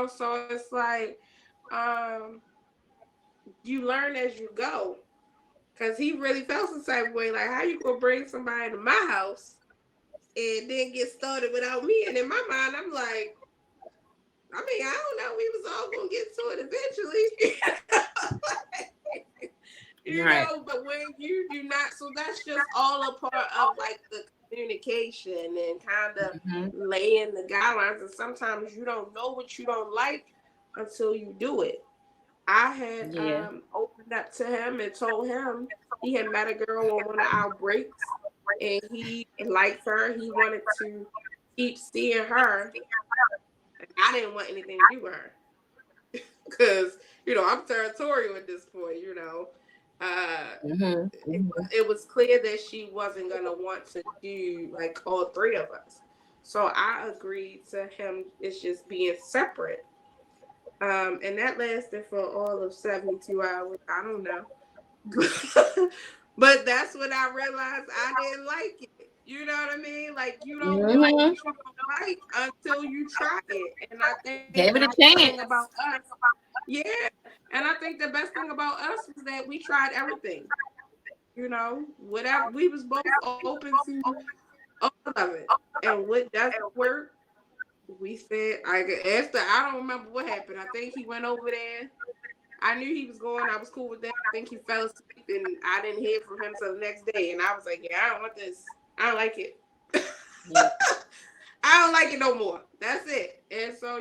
So it's like, um, you learn as you go. Cause he really felt some type of way. Like, how you gonna bring somebody to my house and then get started without me? And in my mind, I'm like, I mean, I don't know. We was all gonna get to it eventually. Right. But when you do not, so that's just all a part of like the communication and kind of Hmm. laying the guidelines. And sometimes you don't know what you don't like until you do it. I had Yeah. opened up to him and told him he had met a girl on one of our breaks and he liked her. He wanted to keep seeing her. And I didn't want anything to do with her because I'm territorial at this point. Uh, Hmm. it, Hmm. it was clear that she wasn't gonna want to do like all three of us. So I agreed to him. It's just being separate. And that lasted for all of 72 hours. I don't know. But that's when I realized I didn't like it. You know what I mean? Like you don't know Hmm. what you don't like until you try it. And I think the Gave it a best thing chance. about us, yeah. And I think the best thing about us was that we tried everything. Whatever we was both open to all of it. And what doesn't work, we said after I don't remember what happened. I think he went over there. I knew he was going. I was cool with that. I think he fell asleep, and I didn't hear from him till the next day. And I was like, "Yeah, I don't want this. I don't like it. Yeah. I don't like it no more. That's it." And so,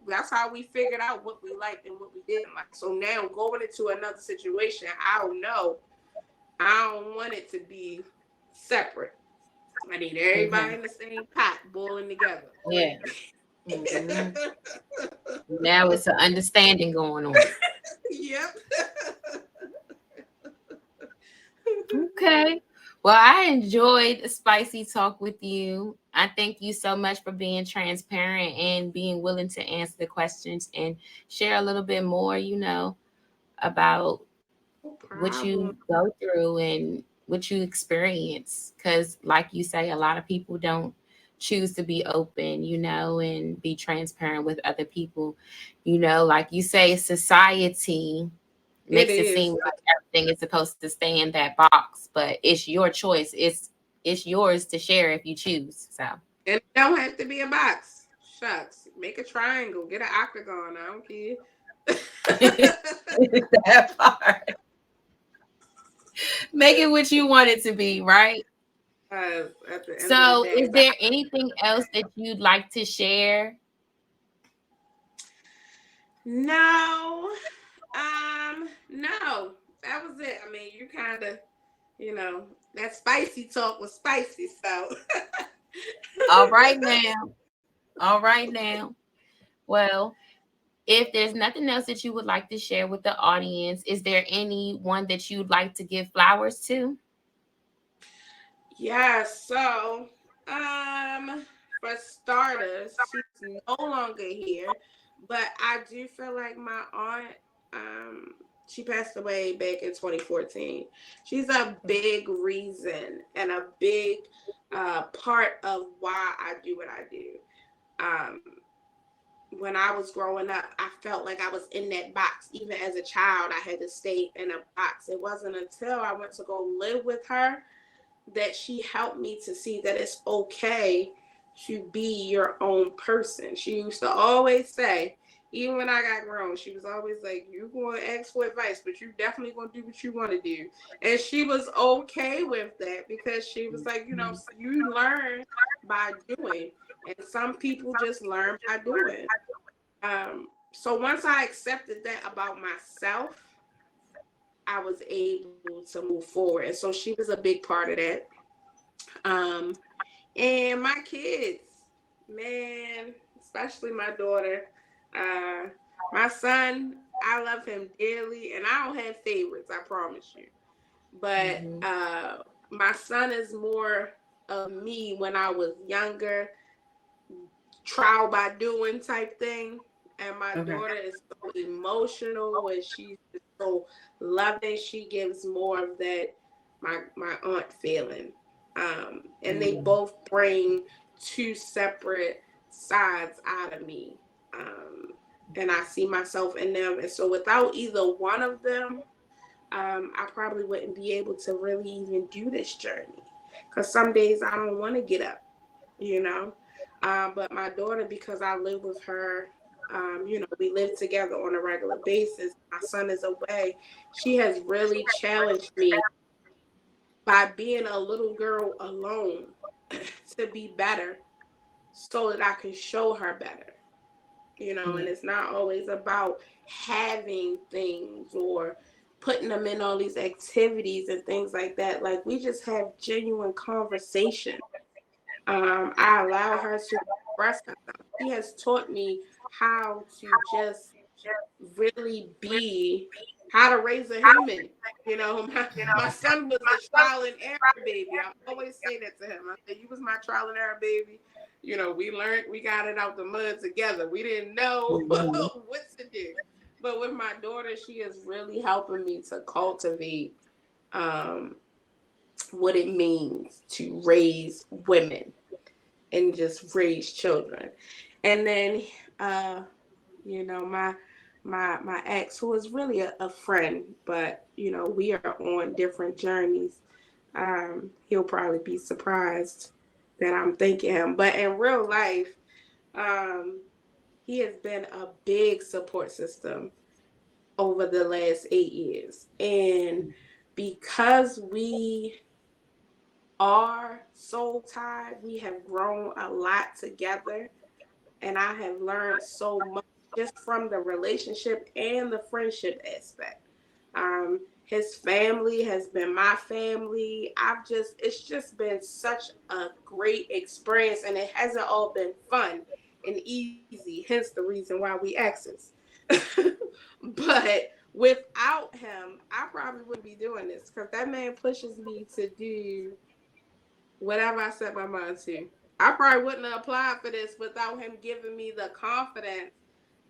that's how we figured out what we liked and what we didn't like. So now going into another situation, I don't know. I don't want it to be separate. I need everybody Hmm. in the same pot boiling together. Yeah. Hmm. Now it's an understanding going on. Yep. Okay. Well, I enjoyed a spicy talk with you. I thank you so much for being transparent and being willing to answer the questions and share a little bit more, about No what you problem. go through and what you experience. Because, like you say, a lot of people don't choose to be open, and be transparent with other people. Like you say, society It makes it is. seem like everything is supposed to stay in that box, but it's your choice. It's yours to share if you choose. So And it don't have to be a box. Shucks. Make a triangle. Get an octagon. I don't care. that part. Make it what you want it to be, right? At the end of the So, day. is But there anything else that you'd like to share? no. No. That was it. I mean, you kind of, that spicy talk was spicy. So All right now. All right now. Well, if there's nothing else that you would like to share with the audience, is there anyone that you'd like to give flowers to? yeah, so for starters, she's no longer here, but I do feel like my aunt, she passed away back in 2014. She's a big reason and a big part of why I do what I do. Um, when I was growing up, I felt like I was in that box. Even as a child, I had to stay in a box. It wasn't until I went to go live with her that she helped me to see that it's okay to be your own person. She used to always say, even when I got grown, she was always like, you're going to ask for advice, but you definitely going to do what you want to do. And she was okay with that because she was like, you learn by doing. And some people just learn by doing. So once I accepted that about myself, I was able to move forward. And so she was a big part of that. Um, and my kids, man, especially my daughter, uh, my son, I love him dearly, and I don't have favorites, I promise you. But Mm-hmm. my son is more of me when I was younger, trial by doing type thing. And my Okay. daughter is so emotional and she's just so loving. She gives more of that my aunt feeling. And they Mm-hmm. both bring two separate sides out of me. And I see myself in them. And so without either one of them, I probably wouldn't be able to really even do this journey. Because some days I don't want to get up, you know. But my daughter, because I live with her, we live together on a regular basis. My son is away. She has really challenged me by being a little girl alone to be better so that I can show her better, and it's not always about having things or putting them in all these activities and things like that. Like, we just have genuine conversation. I allow her to express herself. She has taught me how to just really be, how to raise a human. My son was a trial and error baby. I always say that to him. I say, you was my trial and error baby. We learned, we got it out the mud together. We didn't know Mm-hmm. what to do. But with my daughter, she is really helping me to cultivate um, what it means to raise women and just raise children. And then, uh, my ex, who is really a friend, but we are on different journeys. He'll probably be surprised that I'm thanking him, but in real life, um, he has been a big support system over the last 8 years, and because we are soul tied, we have grown a lot together, and I have learned so much just from the relationship and the friendship aspect. His family has been my family. It's just been such a great experience, and it hasn't all been fun and easy, hence the reason why we exes. But without him, I probably wouldn't be doing this because that man pushes me to do whatever I set my mind to. I probably wouldn't have applied for this without him giving me the confidence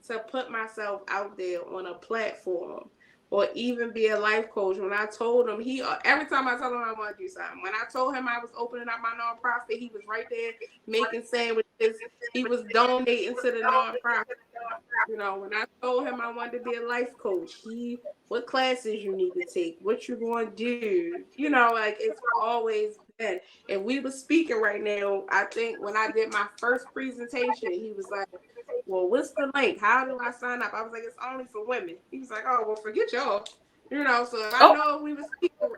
to put myself out there on a platform or even be a life coach. When I told him, every time I told him I want to do something, when I told him I was opening up my nonprofit, he was right there making sandwiches. He was donating to the nonprofit. You know, when I told him I wanted to be a life coach, what classes you need to take, what you going to do, you know, like it's always been. And we were speaking right now. I think when I did my first presentation, he was like, well, what's the link? How do I sign up? I was like, it's only for women. He was like, oh, well, forget y'all. You know, so if I Oh, know we were speaking,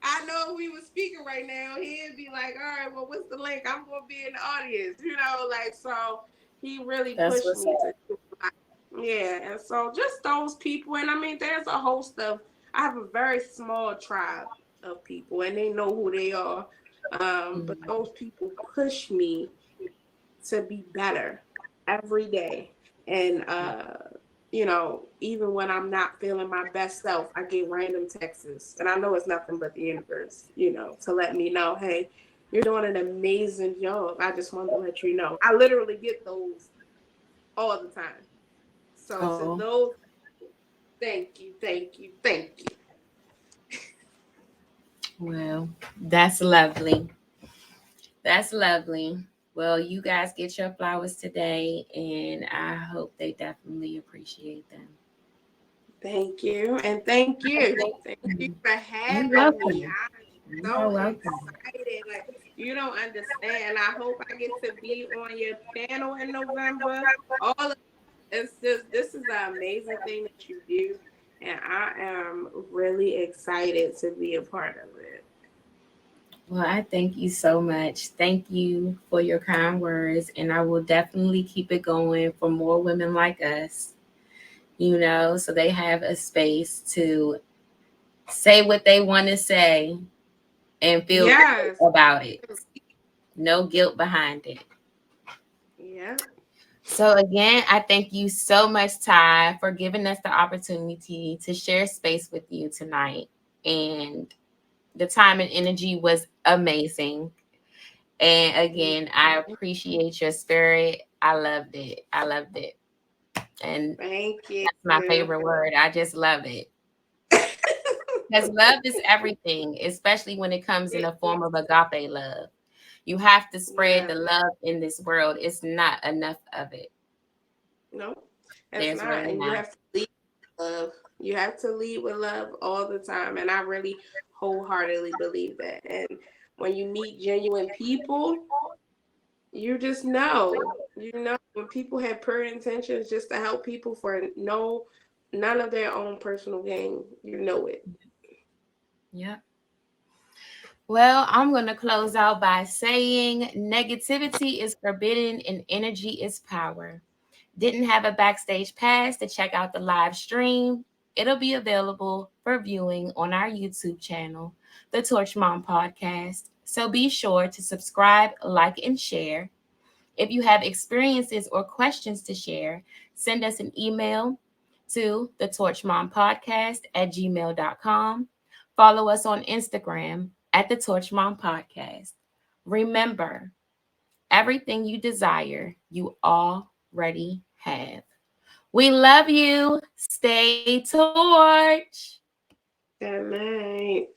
I know we were speaking right now, he'd be like, all right, well, what's the link? I'm going to be in the audience, you know, like, so he really that's pushed what's me up. to do it. Yeah, and so just those people, and I mean, there's a host of, I have a very small tribe of people, and they know who they are. But Mm. those people push me to be better every day. And you know, even when I'm not feeling my best self, I get random texts. And I know it's nothing but the universe, you know, to let me know, hey, you're doing an amazing job. I just wanted to let you know. I literally get those all the time. So to Oh, those, thank you, thank you, thank you. well, that's lovely. That's lovely. Well, you guys get your flowers today, and I hope they definitely appreciate them. Thank you. And thank you. Thank you for You're having me. welcome. I'm You are so welcome. excited. Like, you don't understand. I hope I get to be on your panel in November. All of it's just this is an amazing thing that you do. And I am really excited to be a part of it. Well, I thank you so much. Thank you for your kind words, and I will definitely keep it going for more women like us, so they have a space to say what they want to say and feel Yes. good about it. No guilt behind it. Yeah. So again, I thank you so much, Ty, for giving us the opportunity to share space with you tonight. And the time and energy was amazing. And again, I appreciate your spirit. I loved it. I loved it. And Thank you. that's my favorite word. I just love it. Because love is everything, especially when it comes in the form of agape love. You have to spread Yeah. the love in this world. It's not enough of it. No, it's There's not. really And you not. have to lead with love. You have to lead with love all the time. And I really wholeheartedly believe that. And when you meet genuine people, you just know. You know, when people have pure intentions just to help people for none of their own personal gain, you know it. Yep. Well, I'm going to close out by saying negativity is forbidden and energy is power. Didn't have a backstage pass to check out the live stream? It'll be available for viewing on our YouTube channel, the Torch Mom Podcast. So be sure to subscribe, like, and share. If you have experiences or questions to share, send us an email to the torchmompodcast@gmail.com. Follow us on Instagram at the Torch Mom Podcast. Remember, everything you desire, you already have. We love you. Stay torch. Good night.